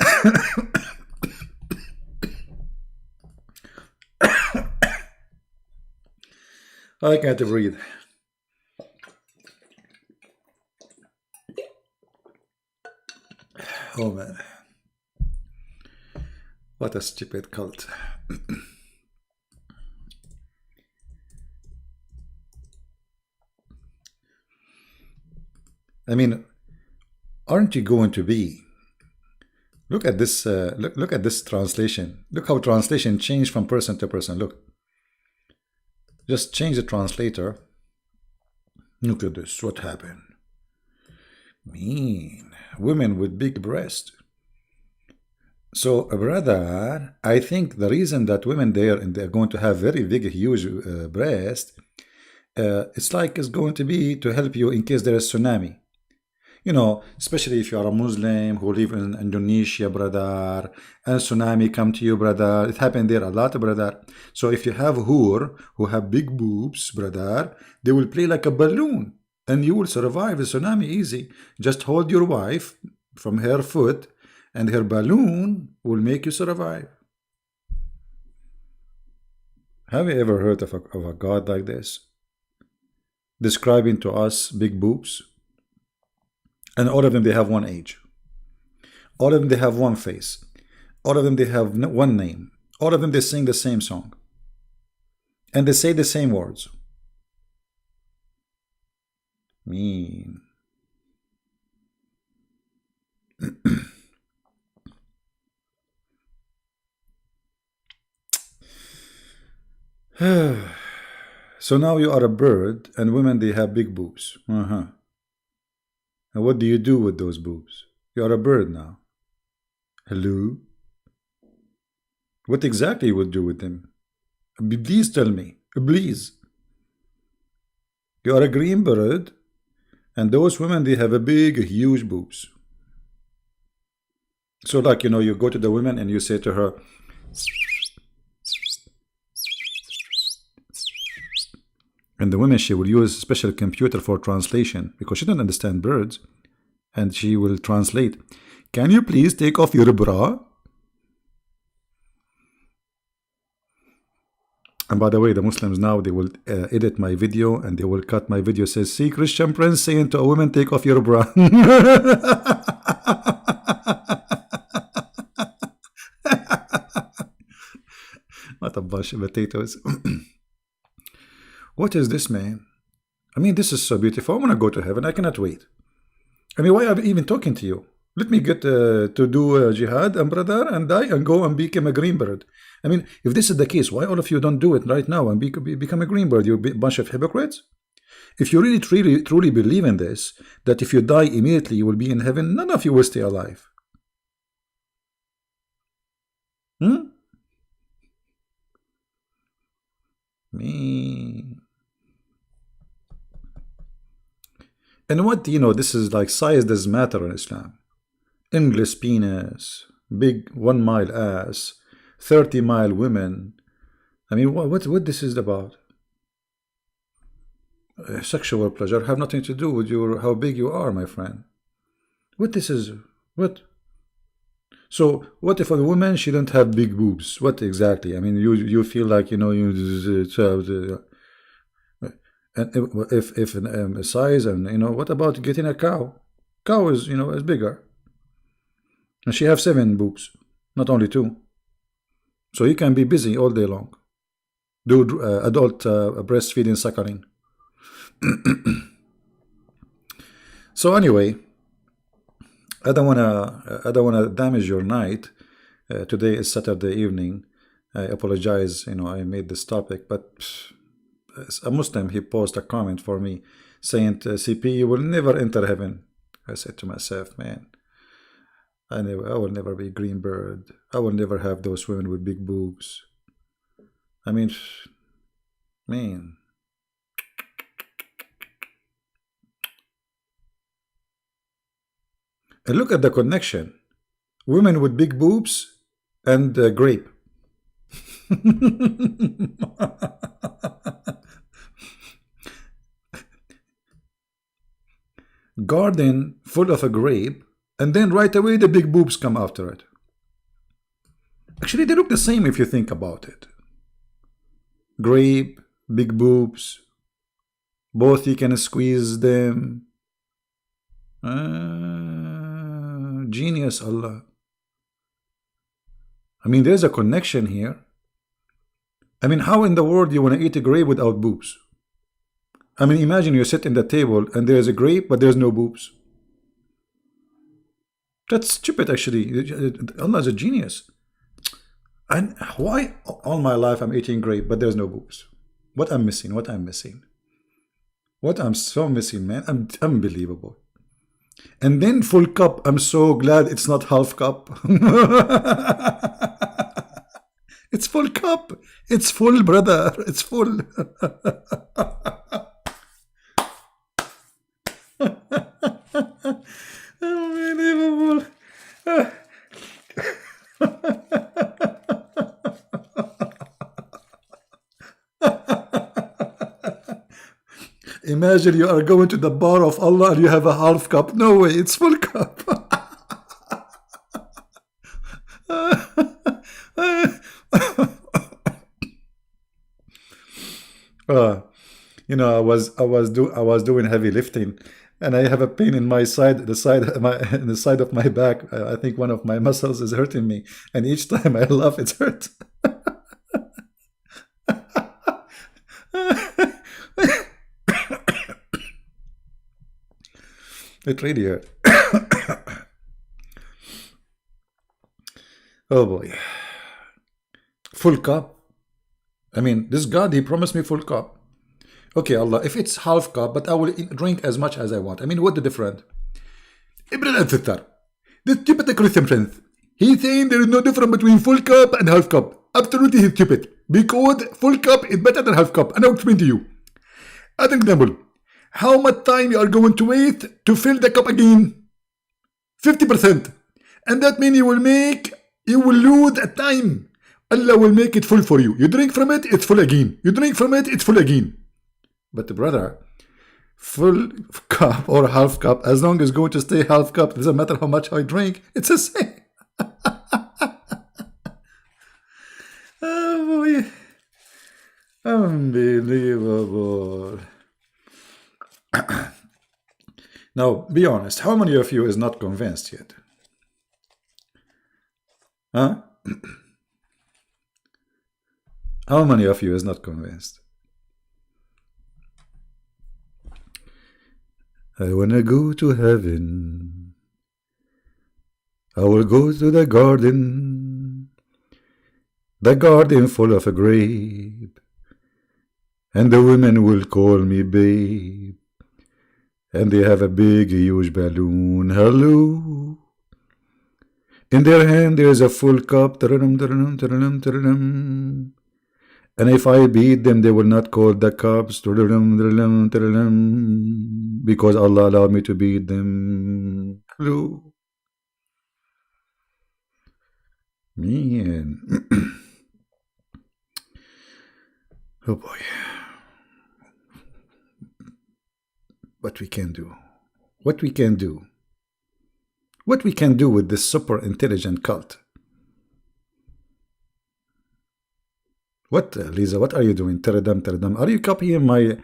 I can't breathe. Oh man, what a stupid cult. I mean, aren't you going to be? Look at this. Look at this translation. Look how translation changed from person to person. Look, just change the translator. Look at this. What happened? Mean women with big breast. So, brother, I think the reason that women there and they're going to have very big, huge breast, it's like it's going to be to help you in case there is tsunami. Especially if you are a Muslim who live in Indonesia, brother, and tsunami come to you, brother. It happened there a lot, brother. So if you have hur who have big boobs, brother, they will play like a balloon and you will survive the tsunami easy. Just hold your wife from her foot and her balloon will make you survive. Have you ever heard of a God like this? Describing to us big boobs? And all of them, they have one age. All of them, they have one face. All of them, they have one name. All of them, they sing the same song. And they say the same words. Mean. So now you are a bird, and women, they have big boobs. And what do you do with those boobs? You are a bird now. Hello? What exactly you would do with them? Please tell me. Please. You are a green bird, and those women, they have a big, huge boobs. So like, you go to the women and you say to her, and the woman, she will use a special computer for translation because she doesn't understand birds. And she will translate. Can you please take off your bra? And by the way, the Muslims now, they will edit my video and they will cut my video. Says, see Christian Prince saying to a woman, take off your bra. What a bunch of potatoes. What is this, man? I mean, this is so beautiful. I want to go to heaven. I cannot wait. I mean, why am I even talking to you? Let me get to do jihad and brother and die and go and become a green bird. I mean, if this is the case, why all of you don't do it right now and become a green bird? You're a bunch of hypocrites. If you really truly believe in this, that if you die immediately you will be in heaven, none of you will stay alive. Me. And what, this is like size doesn't matter in Islam. English penis, big 1 mile ass, 30-mile women. I mean, what this is about? Sexual pleasure have nothing to do with how big you are, my friend. What this is? What? So what if a woman she don't have big boobs? What exactly? I mean, you feel like and if a size and what about getting a cow? Cow is bigger, and she have 7 boobs, not only 2. So you can be busy all day long. Do adult breastfeeding, suckling. So anyway, I don't wanna damage your night. Today is Saturday evening. I apologize. I made this topic, but a Muslim he posted a comment for me saying, "CP, you will never enter heaven." I said to myself, man, I will never be green bird. I will never have those women with big boobs. I mean, man. And look at the connection. Women with big boobs and grape. Garden full of a grape, and then right away the big boobs come after it. Actually, they look the same if you think about it. Grape, big boobs, both you can squeeze them. Genius, Allah. I mean, there's a connection here. I mean, how in the world you want to eat a grape without boobs? I mean, imagine you sit in the table and there's a grape, but there's no boobs. That's stupid, actually. Allah is a genius. And why all my life I'm eating grape, but there's no boobs? What I'm missing? What I'm missing? What I'm so missing, man? Unbelievable. And then full cup. I'm so glad it's not half cup. It's full cup. It's full, brother. It's full. Unbelievable. Imagine you are going to the bar of Allah and you have a half cup. No way, it's full cup. I was doing heavy lifting, and I have a pain in my side, the side of my back. I think one of my muscles is hurting me, and each time I laugh, it's hurt. It really hurt. Oh boy. Full cup. I mean, this God, he promised me full cup. Okay, Allah, if it's half cup, but I will drink as much as I want. I mean, what the difference? Ibn al-Fittar, the stupid Christian friend, he's saying there is no difference between full cup and half cup. Absolutely, he's stupid. Because full cup is better than half cup. And I'll explain to you. As an example, how much time you are going to wait to fill the cup again? 50%. And that means you will lose a time. Allah will make it full for you. You drink from it, it's full again. You drink from it, it's full again. But brother, full cup or half cup, as long as it's going to stay half cup, doesn't matter how much I drink, it's the same. Oh boy. Unbelievable. Now, be honest, how many of you is not convinced yet? Huh? How many of you is not convinced? I wanna go to heaven. I will go to the garden full of a grape, and the women will call me babe, and they have a big huge balloon, hello. In their hand there's a full cup, and And if I beat them, they will not call the cops because Allah allowed me to beat them. Hello. Man. Oh boy. What we can do. What we can do. What we can do with this super intelligent cult. What, Lisa, what are you doing? Teredam, teredam. Are you copying my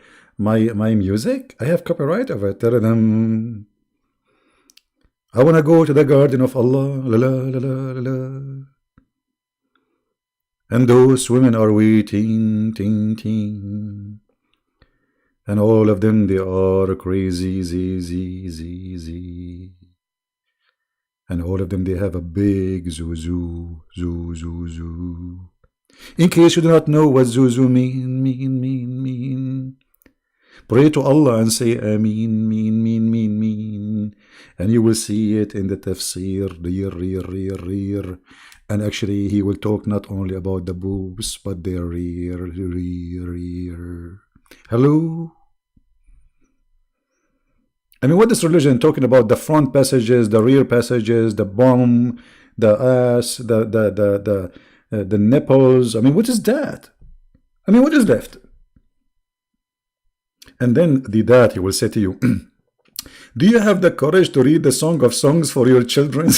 music? I have copyright of it. Teredam. I want to go to the garden of Allah. La, la, la, la, la, la. And those women are waiting, ting, ting. And all of them, they are crazy, z, z, z, z. And all of them, they have a big zoo, zoo, zoo, zoo, zoo. In case you do not know what zuzu mean, pray to Allah and say Ameen, mean, and you will see it in the tafsir, rear. And actually, he will talk not only about the boobs, but their rear. Hello? I mean, what is religion talking about? The front passages, the rear passages, the bum, the ass, the nipples. I mean, what is that? I mean, what is left? And then the dad, he will say to you, do you have the courage to read the Song of Songs for your children?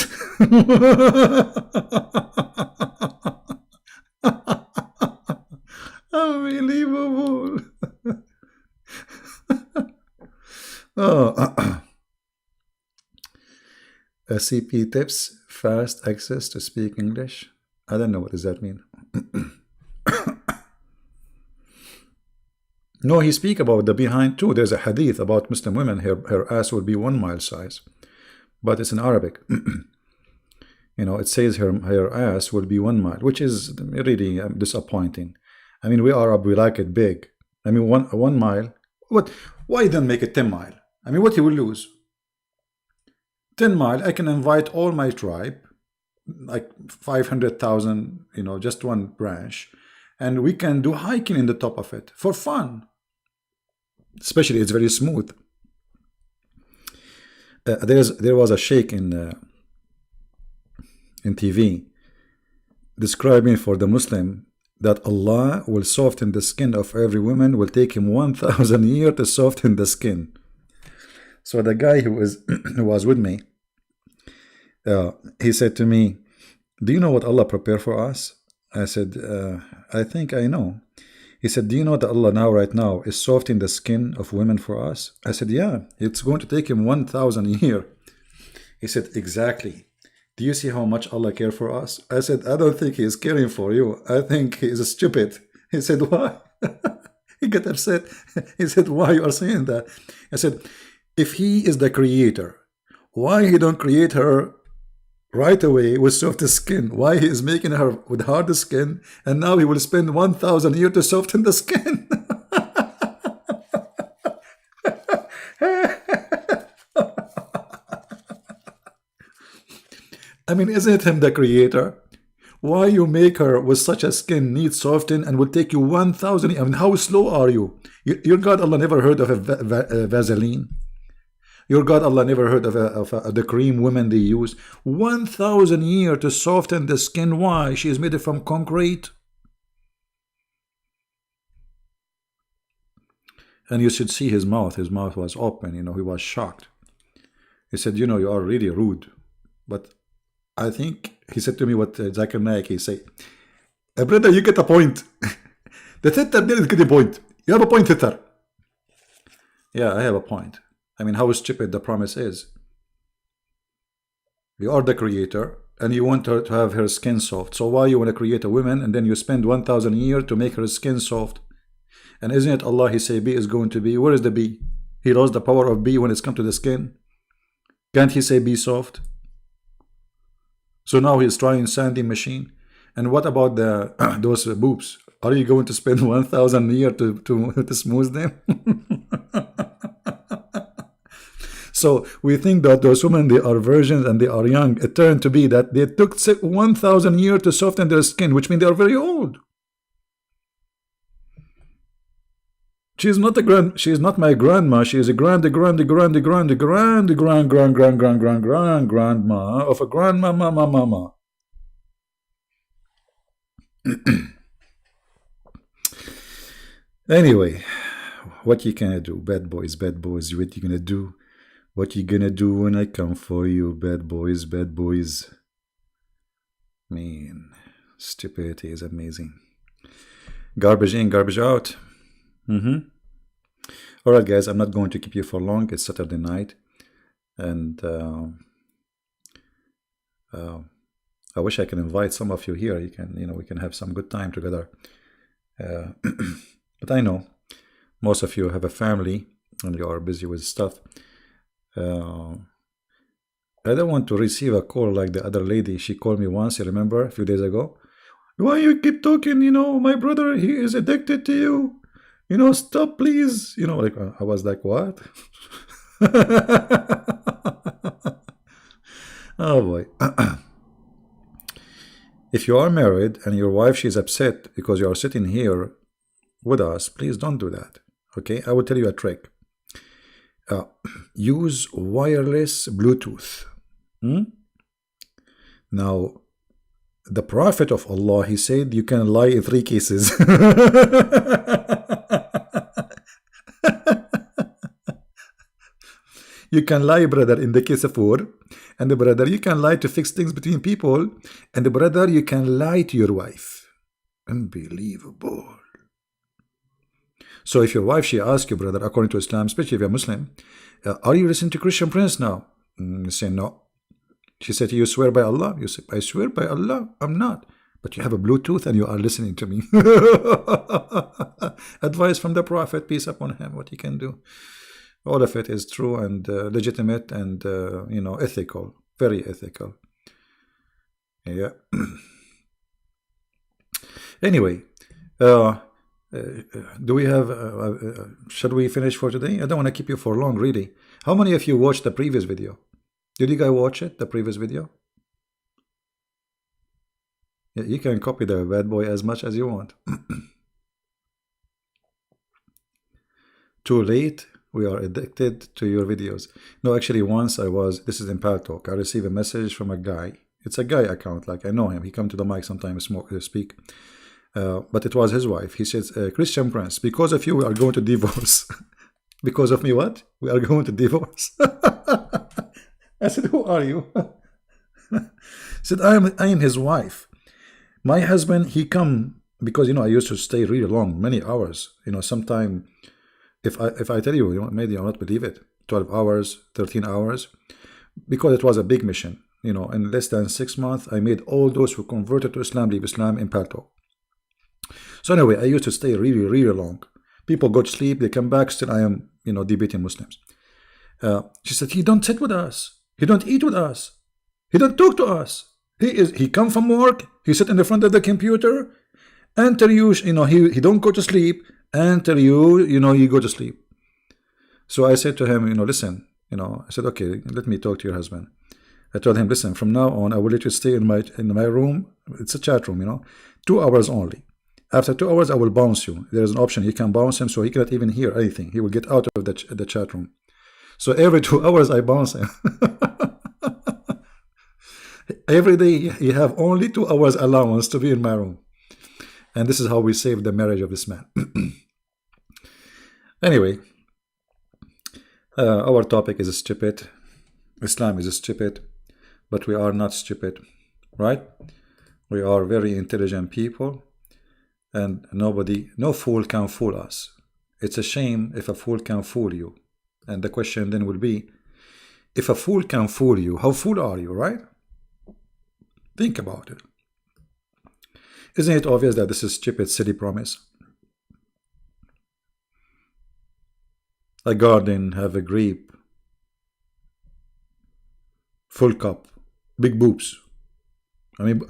Unbelievable. CP tips, fast access to speak English. I don't know, what does that mean? No, he speak about the behind too. There's a hadith about Muslim women, her ass will be 1 mile size. But it's in Arabic. You know, it says her ass will be 1 mile, which is really disappointing. I mean, we Arab, we like it big. I mean, one mile. What? Why then make it 10 mile? I mean, what he will lose? 10 mile, I can invite all my tribe, like 500,000, you know, just one branch, and we can do hiking in the top of it for fun. Especially, it's very smooth. There was a sheikh in TV describing for the Muslim that Allah will soften the skin of every woman, will take him 1,000 years to soften the skin. So the guy who was with me, he said to me, do you know what Allah prepared for us? I said, I think I know. He said, do you know that Allah right now is softening the skin of women for us? I said, yeah, it's going to take him 1,000 years. He said, exactly. Do you see how much Allah cares for us? I said, I don't think he is caring for you. I think he is stupid. He said, why? He got upset. He said, why you are saying that? I said, if he is the creator, why he don't create her right away with soft skin? Why he is making her with hard skin, and now he will spend 1,000 years to soften the skin? I mean, isn't him the creator? Why you make her with such a skin need soften and will take you 1,000? I mean, how slow are you? Your God Allah never heard of a Vaseline? Your God Allah never heard of the cream women they use? 1,000 years to soften the skin. Why? She is made from concrete. And you should see his mouth. His mouth was open. You know, he was shocked. He said, you know, you are really rude. But I think he said to me what Zakir Naik, he said, brother, you get a point. The Twitter didn't get a point. You have a point, Twitter. Yeah, I have a point. I mean, how stupid the promise is. You are the creator, and you want her to have her skin soft. So why you want to create a woman, and then you spend 1,000 years to make her skin soft? And isn't it Allah, he say B is going to be? Where is the B? He lost the power of B when it's come to the skin. Can't he say be soft? So now he's trying sanding machine. And what about the those boobs? Are you going to spend 1,000 years to smooth them? So we think that those women, they are virgins and they are young. It turned to be that they took 1,000 years to soften their skin, which means they are very old. She's not a grand. She's not my grandma. She is a grandma of a grandma. Anyway, what you gonna do, bad boys? What you gonna do? What you gonna do when I come for you, bad boys? Man, stupidity is amazing. Garbage in, garbage out. Alright guys, I'm not going to keep you for long. It's Saturday night, and I wish I can invite some of you here. We can have some good time together. But I know most of you have a family and you are busy with stuff. I don't want to receive a call like the other lady. She called me once, you remember, a few days ago. Why you keep talking, my brother, he is addicted to you. Stop, please. Like, I was like, what? Oh boy. If you are married and your wife, she's upset because you are sitting here with us, please don't do that. Okay, I will tell you a trick. Use wireless Bluetooth. Now, the Prophet of Allah, he said you can lie in 3 cases. You can lie, brother, in the case of war, and the brother, you can lie to fix things between people, and the brother, you can lie to your wife. Unbelievable. So if your wife, she asks you, brother, according to Islam, especially if you're Muslim, are you listening to Christian Prince now? You say no. She said, you swear by Allah? You say, I swear by Allah, I'm not. But you have a Bluetooth and you are listening to me. Advice from the Prophet, peace upon him, what he can do. All of it is true and legitimate and, ethical. Very ethical. Yeah. Anyway, do we have, should we finish for today? I don't want to keep you for long, really. How many of you watched the previous video? Did you guys watch it, the previous video? Yeah, you can copy the bad boy as much as you want. Too late, we are addicted to your videos. No, actually once this is in Pal Talk, I received a message from a guy. It's a guy account, like I know him. He come to the mic sometimes, speak. But it was his wife. He says, Christian Prince, because of you, we are going to divorce. Because of me, what? We are going to divorce. I said, who are you? He said, I am his wife. My husband, he come, because, I used to stay really long, many hours. Sometime, if I tell you, maybe you'll not believe it, 12 hours, 13 hours, because it was a big mission. In less than 6 months, I made all those who converted to Islam leave Islam in Pal Talk. So anyway, I used to stay really, really long. People go to sleep, they come back, still I am, debating Muslims. She said, he don't sit with us. He don't eat with us. He don't talk to us. He come from work. He sit in the front of the computer until he don't go to sleep until you go to sleep. So I said to him, listen, I said, okay, let me talk to your husband. I told him, listen, from now on, I will let you stay in my room. It's a chat room, 2 hours only. After 2 hours, I will bounce you. There is an option. You can bounce him so he cannot even hear anything. He will get out of the chat room. So every 2 hours, I bounce him. Every day, he have only 2 hours allowance to be in my room. And this is how we saved the marriage of this man. Anyway, our topic is stupid. Islam is stupid, but we are not stupid, right? We are very intelligent people. And no fool can fool us. It's a shame if a fool can fool you. And the question then will be, if a fool can fool you, how fool are you, right? Think about it. Isn't it obvious that this is stupid, silly promise? A garden have a grape, full cup, big boobs. I mean,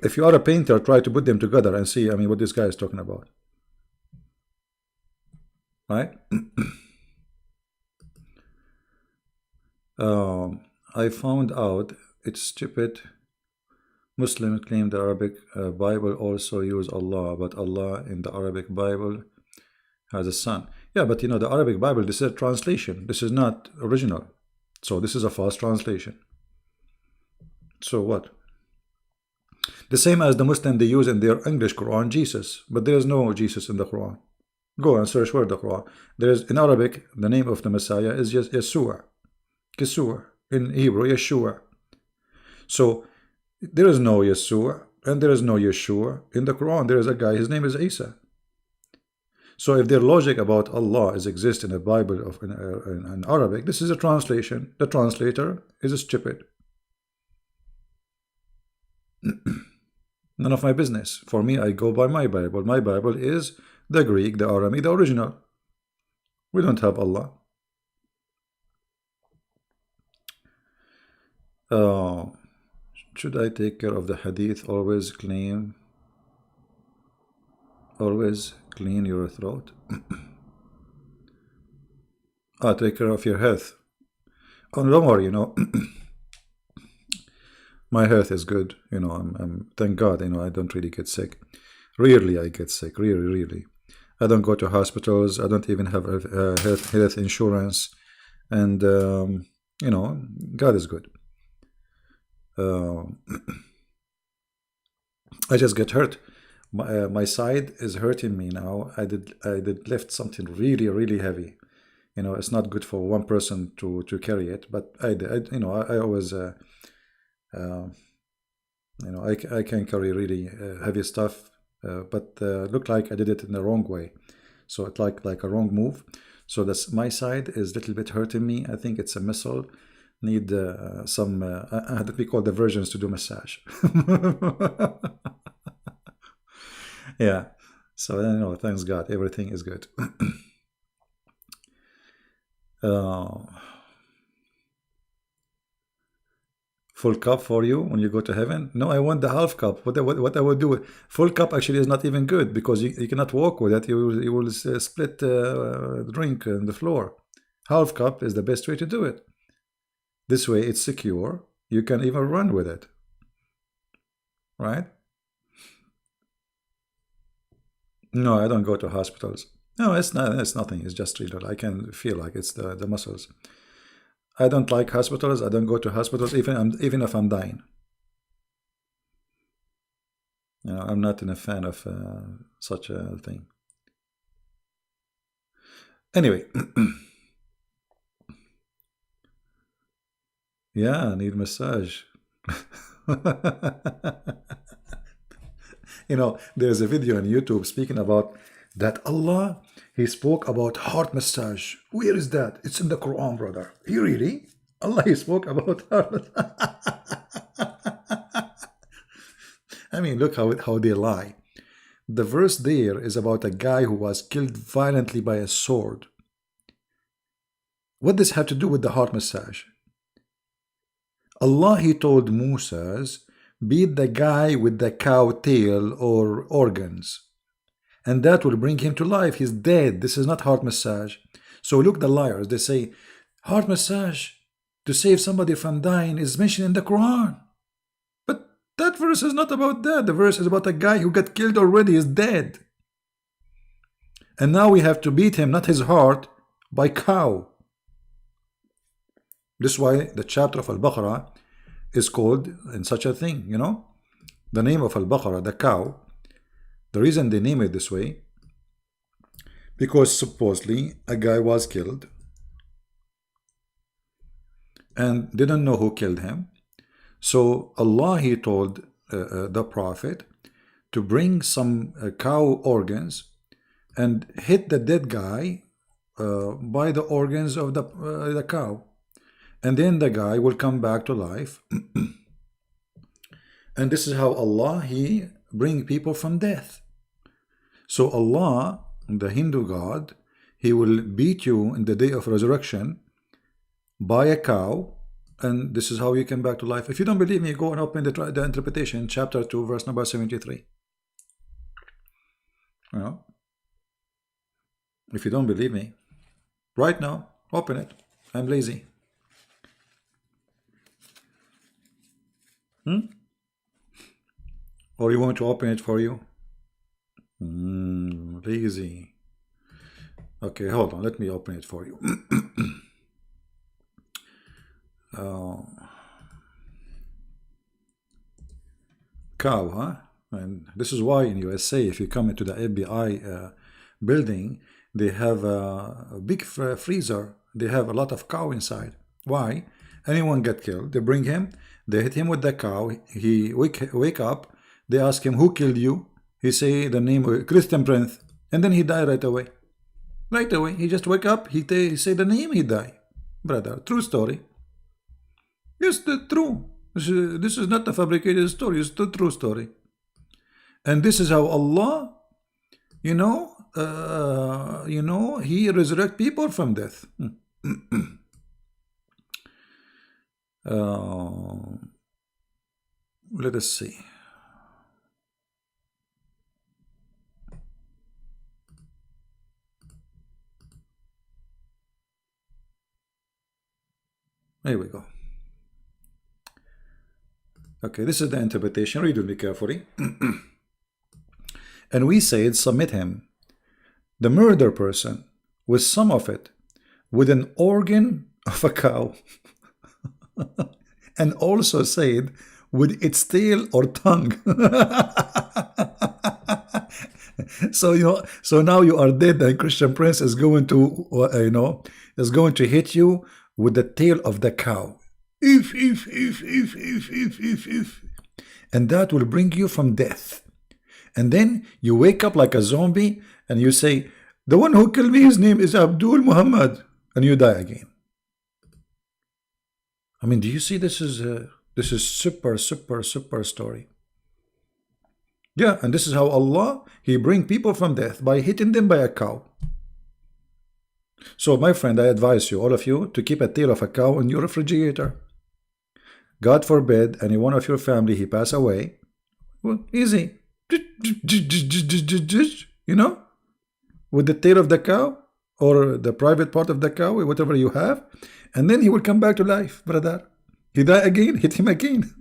if you are a painter, try to put them together and see, what this guy is talking about. Right? I found out it's stupid. Muslims claim the Arabic Bible also use Allah, but Allah in the Arabic Bible has a son. Yeah, but the Arabic Bible, this is a translation. This is not original. So this is a false translation. So what? The same as the Muslim, they use in their English Quran Jesus, but there is no Jesus in the Quran. Go and search where the Quran. There is in Arabic, the name of the Messiah is just Yeshua, Kisua. In Hebrew, Yeshua. So there is no Yeshua and there is no Yeshua in the Quran. There is a guy. His name is Isa. So if their logic about Allah is exist in a Bible of in Arabic, this is a translation. The translator is stupid. None of my business. For me, I go by my Bible. My Bible is the Greek, the Aramaic, the original. We don't have Allah. Should I take care of the hadith? Always clean your throat. Take care of your health. Oh, don't worry, my health is good. I'm thank God. I don't really get sick. Rarely I get sick. Really. I don't go to hospitals. I don't even have health insurance. And God is good. I just get hurt. My side is hurting me now. I did lift something really heavy. It's not good for one person to carry it, but I always I can carry really heavy stuff, but looked like I did it in the wrong way, so it like a wrong move. So that's my side is a little bit hurting me. I think it's a missile. Need some that we call the virgins to do massage. Yeah. So thanks God, everything is good. Full cup for you when you go to heaven? No, I want the half cup. What I would do? Full cup actually is not even good because you cannot walk with it. You will split drink on the floor. Half cup is the best way to do it. This way it's secure. You can even run with it. Right? No, I don't go to hospitals. No, it's not. It's nothing. It's just real. I can feel like it's the muscles. I don't like hospitals. I don't go to hospitals even if I'm dying. I'm not a fan of such a thing. Anyway. Yeah, I need massage. There's a video on YouTube speaking about that Allah, he spoke about heart massage. Where is that? It's in the Quran, brother. He really? Allah, he spoke about heart massage. I mean, look how they lie. The verse there is about a guy who was killed violently by a sword. What does this have to do with the heart massage? Allah, he told Moses, beat the guy with the cow tail or organs, and that will bring him to life. He's dead. This is not heart massage. So look, the liars, they say heart massage to save somebody from dying is mentioned in the Quran, but that verse is not about that. The verse is about a guy who got killed already, is dead, and now we have to beat him, not his heart, by cow. This is why the chapter of Al-Baqarah is called in such a thing, the name of Al-Baqarah, the cow. The reason they name it this way, because supposedly a guy was killed and didn't know who killed him. So Allah, he told the Prophet to bring some cow organs and hit the dead guy by the organs of the cow. And then the guy will come back to life. And this is how Allah, he bring people from death. So Allah, the Hindu God, he will beat you in the day of resurrection by a cow, and this is how you come back to life. If you don't believe me, go and open the interpretation, chapter 2, verse number 73. If you don't believe me, right now, open it. I'm lazy. Or you want to open it for you? Lazy. Okay, hold on. Let me open it for you. Cow, huh? And this is why in USA, if you come into the FBI building, they have a big freezer. They have a lot of cow inside. Why? Anyone get killed, they bring him, they hit him with the cow. He wake up. They ask him, who killed you? He say the name Christian Prince, and then he die right away. Right away, he just wake up. He say the name, he die. Brother, true story. Yes, the true. This is not a fabricated story. It's the true story. And this is how Allah, He resurrect people from death. Let us see. Here we go. Okay, this is the interpretation. Read with me carefully. And we said, submit him, the murder person, with some of it, with an organ of a cow, and also said, with its tail or tongue. So now you are dead, and Christian Prince is going to, is going to hit you with the tail of the cow. If. And that will bring you from death. And then you wake up like a zombie and you say, the one who killed me, his name is Abdul Muhammad. And you die again. I mean, do you see this is super story. Yeah, and this is how Allah, He bring people from death by hitting them by a cow. So my friend, I advise you, all of you, to keep a tail of a cow in your refrigerator. God forbid any one of your family, he pass away. Well, easy. With the tail of the cow or the private part of the cow, whatever you have, and then he will come back to life, brother. He die again, hit him again.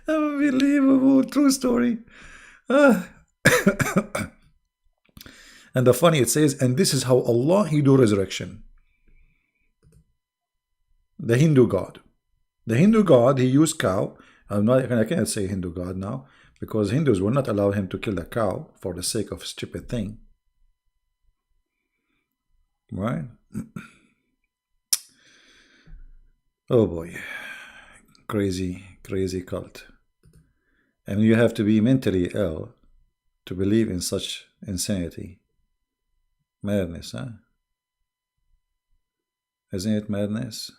Unbelievable, true story. And the funny, it says, and this is how Allah, He do resurrection. The Hindu God. The Hindu God, he used cow. I cannot say Hindu God now, because Hindus will not allow him to kill a cow for the sake of a stupid thing. Right? Oh boy. Crazy cult. And you have to be mentally ill to believe in such insanity. Madness, huh? Isn't it madness?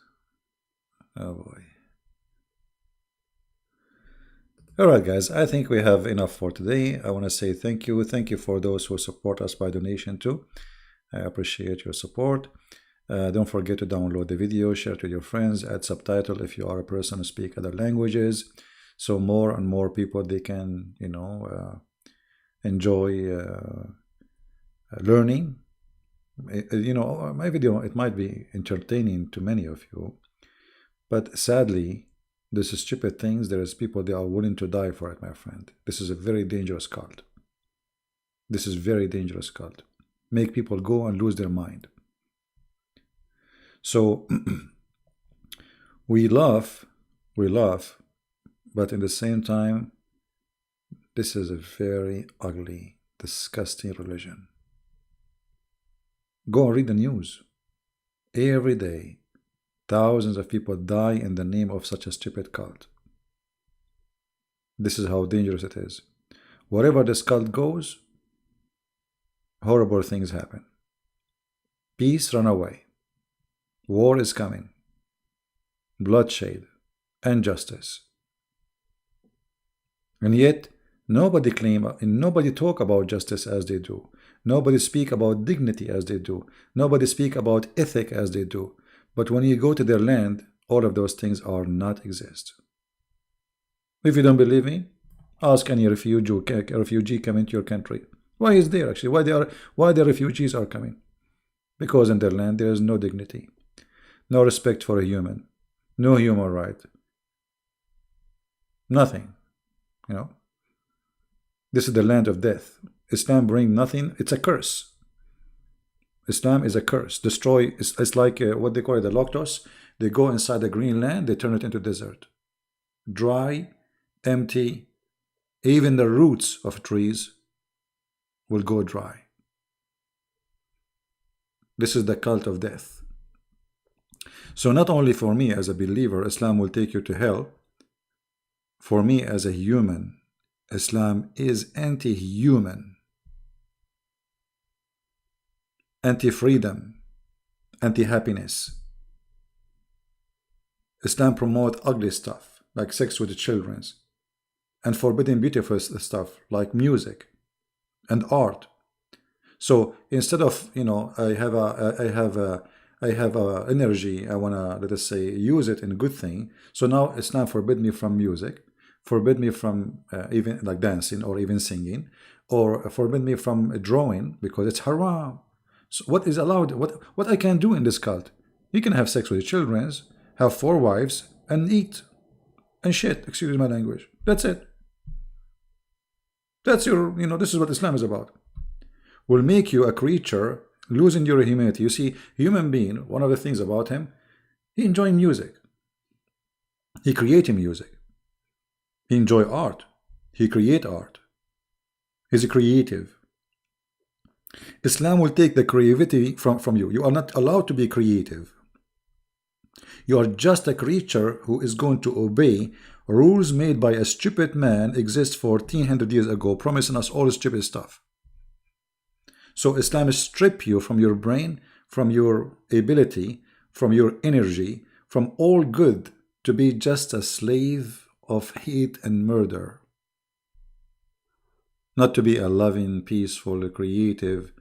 Oh boy. Alright guys, I think we have enough for today. I want to say thank you. Thank you for those who support us by donation too. I appreciate your support. Don't forget to download the video, share it with your friends, add subtitle if you are a person who speaks other languages. So more and more people, they can, enjoy learning. My video, it might be entertaining to many of you. But sadly, this is stupid things. There is people, they are willing to die for it, my friend. This is a very dangerous cult. This is very dangerous cult. Make people go and lose their mind. So we laugh, but in the same time, this is a very ugly, disgusting religion. Go and read the news. Every day, thousands of people die in the name of such a stupid cult. This is how dangerous it is. Wherever this cult goes, horrible things happen. Peace run away. War is coming. Bloodshed. Injustice. And yet, nobody claim and nobody talk about justice as they do. Nobody speak about dignity as they do. Nobody speak about ethic as they do. But when you go to their land, all of those things are not exist. If you don't believe me, ask any refugee coming to your country. Why is there actually? Why the refugees are coming? Because in their land there is no dignity, no respect for a human, no human right, nothing. This is the land of death. Islam bring nothing. It's a curse. Islam is a curse. Destroy. It's like what they call it, the lactose. They go inside the green land. They turn it into desert. Dry, empty. Even the roots of trees will go dry. This is the cult of death. So not only for me as a believer, Islam will take you to hell. For me as a human, Islam is anti-human, anti-freedom, anti-happiness. Islam promotes ugly stuff like sex with the children, and forbidding beautiful stuff like music and art. So instead of, you know, I have a energy, I wanna, let us say, use it in a good thing. So now Islam forbid me from music, forbid me from even like dancing or even singing, or forbid me from drawing because it's haram. So what is allowed? What I can do in this cult? You can have sex with your children, have 4 wives, and eat and shit. Excuse my language. That's it. That's your, you know, this is what Islam is about. Will make you a creature losing your humanity. You see, human being, one of the things about him, he enjoy music. He create music. He enjoy art. He create art. He's a creative. Islam will take the creativity from you. You are not allowed to be creative. You are just a creature who is going to obey rules made by a stupid man exist 1400 years ago, promising us all stupid stuff. So Islam strip you from your brain, from your ability, from your energy, from all good to be just a slave of hate and murder. Not to be a loving, peaceful, creative.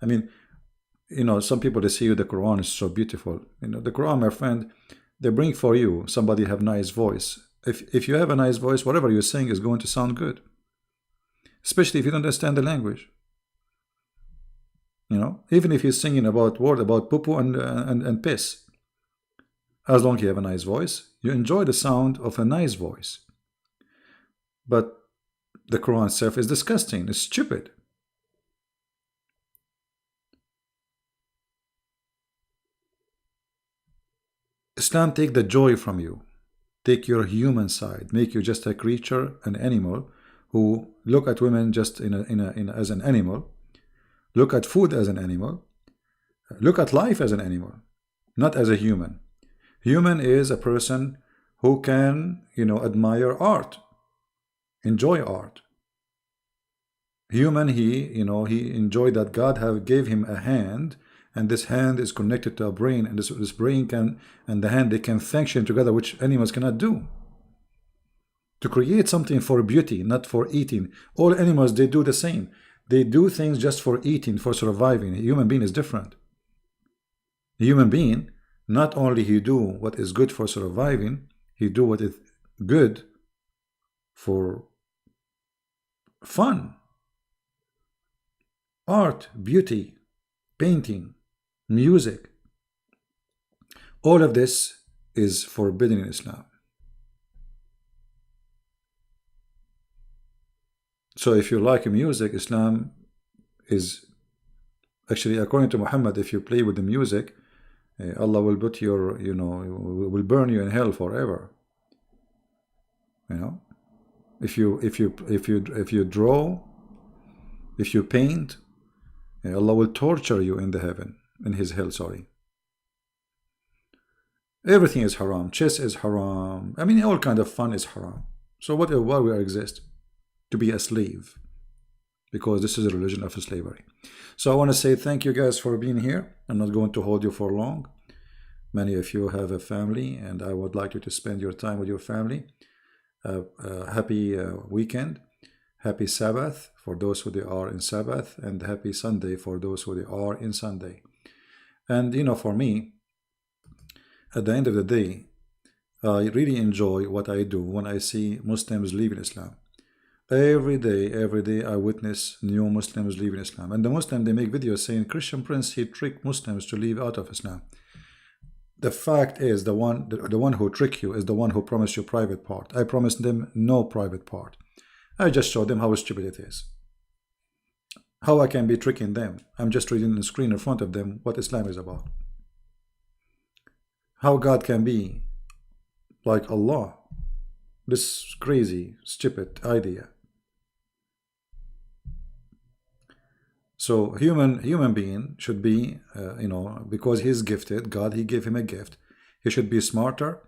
I mean, you know, some people, they see the Quran is so beautiful. You know, the Quran, my friend, they bring for you somebody have nice voice. If you have a nice voice, whatever you're saying is going to sound good. Especially if you don't understand the language. You know, even if you're singing about word about poo-poo and piss. As long as you have a nice voice, you enjoy the sound of a nice voice. But the Quran itself is disgusting. It's stupid. Islam take the joy from you. Take your human side. Make you just a creature, an animal, who look at women just as an animal. Look at food as an animal. Look at life as an animal, not as a human. Human is a person who can, you know, admire art, enjoy art. Human, he enjoyed that God gave him a hand, and this hand is connected to a brain, and this brain can, and the hand, they can function together, which animals cannot do. To create something for beauty, not for eating. All animals, they do the same. They do things just for eating, for surviving. A human being is different. A human being, not only he do what is good for surviving, he do what is good for fun. Art, beauty, painting, music. All of this is forbidden in Islam. So if you like music, Islam is actually, according to Muhammad, if you play with the music, Allah will put your, will burn you in hell forever. You know, if you draw, if you paint, Allah will torture you in the heaven, in His hell. Sorry. Everything is haram. Chess is haram. I mean, all kind of fun is haram. So why we exist? To be a slave, because this is a religion of slavery. So I want to say thank you guys for being here. I'm not going to hold you for long. Many of you have a family, and I would like you to spend your time with your family. Happy weekend, happy Sabbath for those who they are in Sabbath, and happy Sunday for those who they are in Sunday. And for me, at the end of the day, I really enjoy what I do when I see Muslims leaving Islam. Every day I witness new Muslims leaving Islam. And the Muslim, they make videos saying Christian Prince, he tricked Muslims to leave out of Islam. The fact is, the one who tricked you is the one who promised you private part. I promised them no private part. I just showed them how stupid it is. How I can be tricking them? I'm just reading the screen in front of them what Islam is about. How God can be like Allah? This crazy, stupid idea. So human being should be, because he's gifted, God, he gave him a gift. He should be smarter,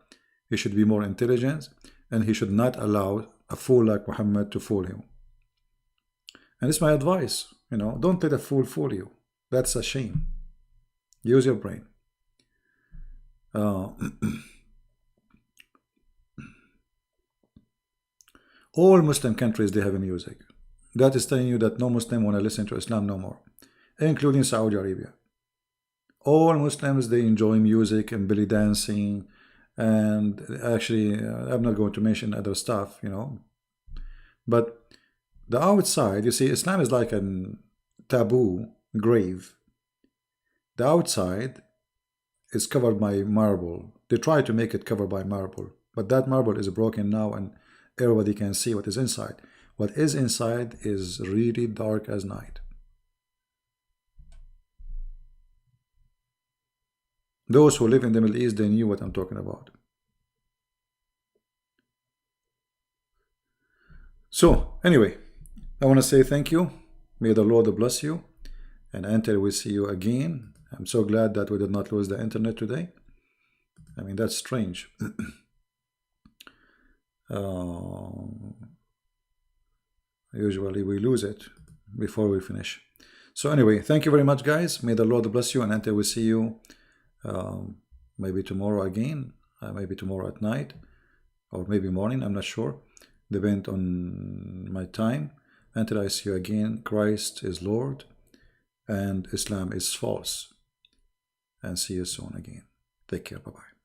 he should be more intelligent, and he should not allow a fool like Muhammad to fool him. And it's my advice, don't let a fool you. That's a shame. Use your brain. All Muslim countries, they have a music. That is telling you that no Muslim want to listen to Islam no more, including Saudi Arabia. All Muslims, they enjoy music and belly dancing, and actually, I'm not going to mention other stuff, but the outside, you see, Islam is like a taboo grave. The outside is covered by marble. They try to make it covered by marble, but that marble is broken now, and everybody can see what is inside. What is inside is really dark as night. Those who live in the Middle East, they knew what I'm talking about. So, anyway, I want to say thank you. May the Lord bless you. And until we see you again, I'm so glad that we did not lose the internet today. I mean, that's strange. Usually we lose it before we finish. So anyway, thank you very much, guys. May the Lord bless you. And until we see you, maybe tomorrow again, maybe tomorrow at night, or maybe morning, I'm not sure. Depend on my time. Until I see you again, Christ is Lord and Islam is false. And see you soon again. Take care. Bye-bye.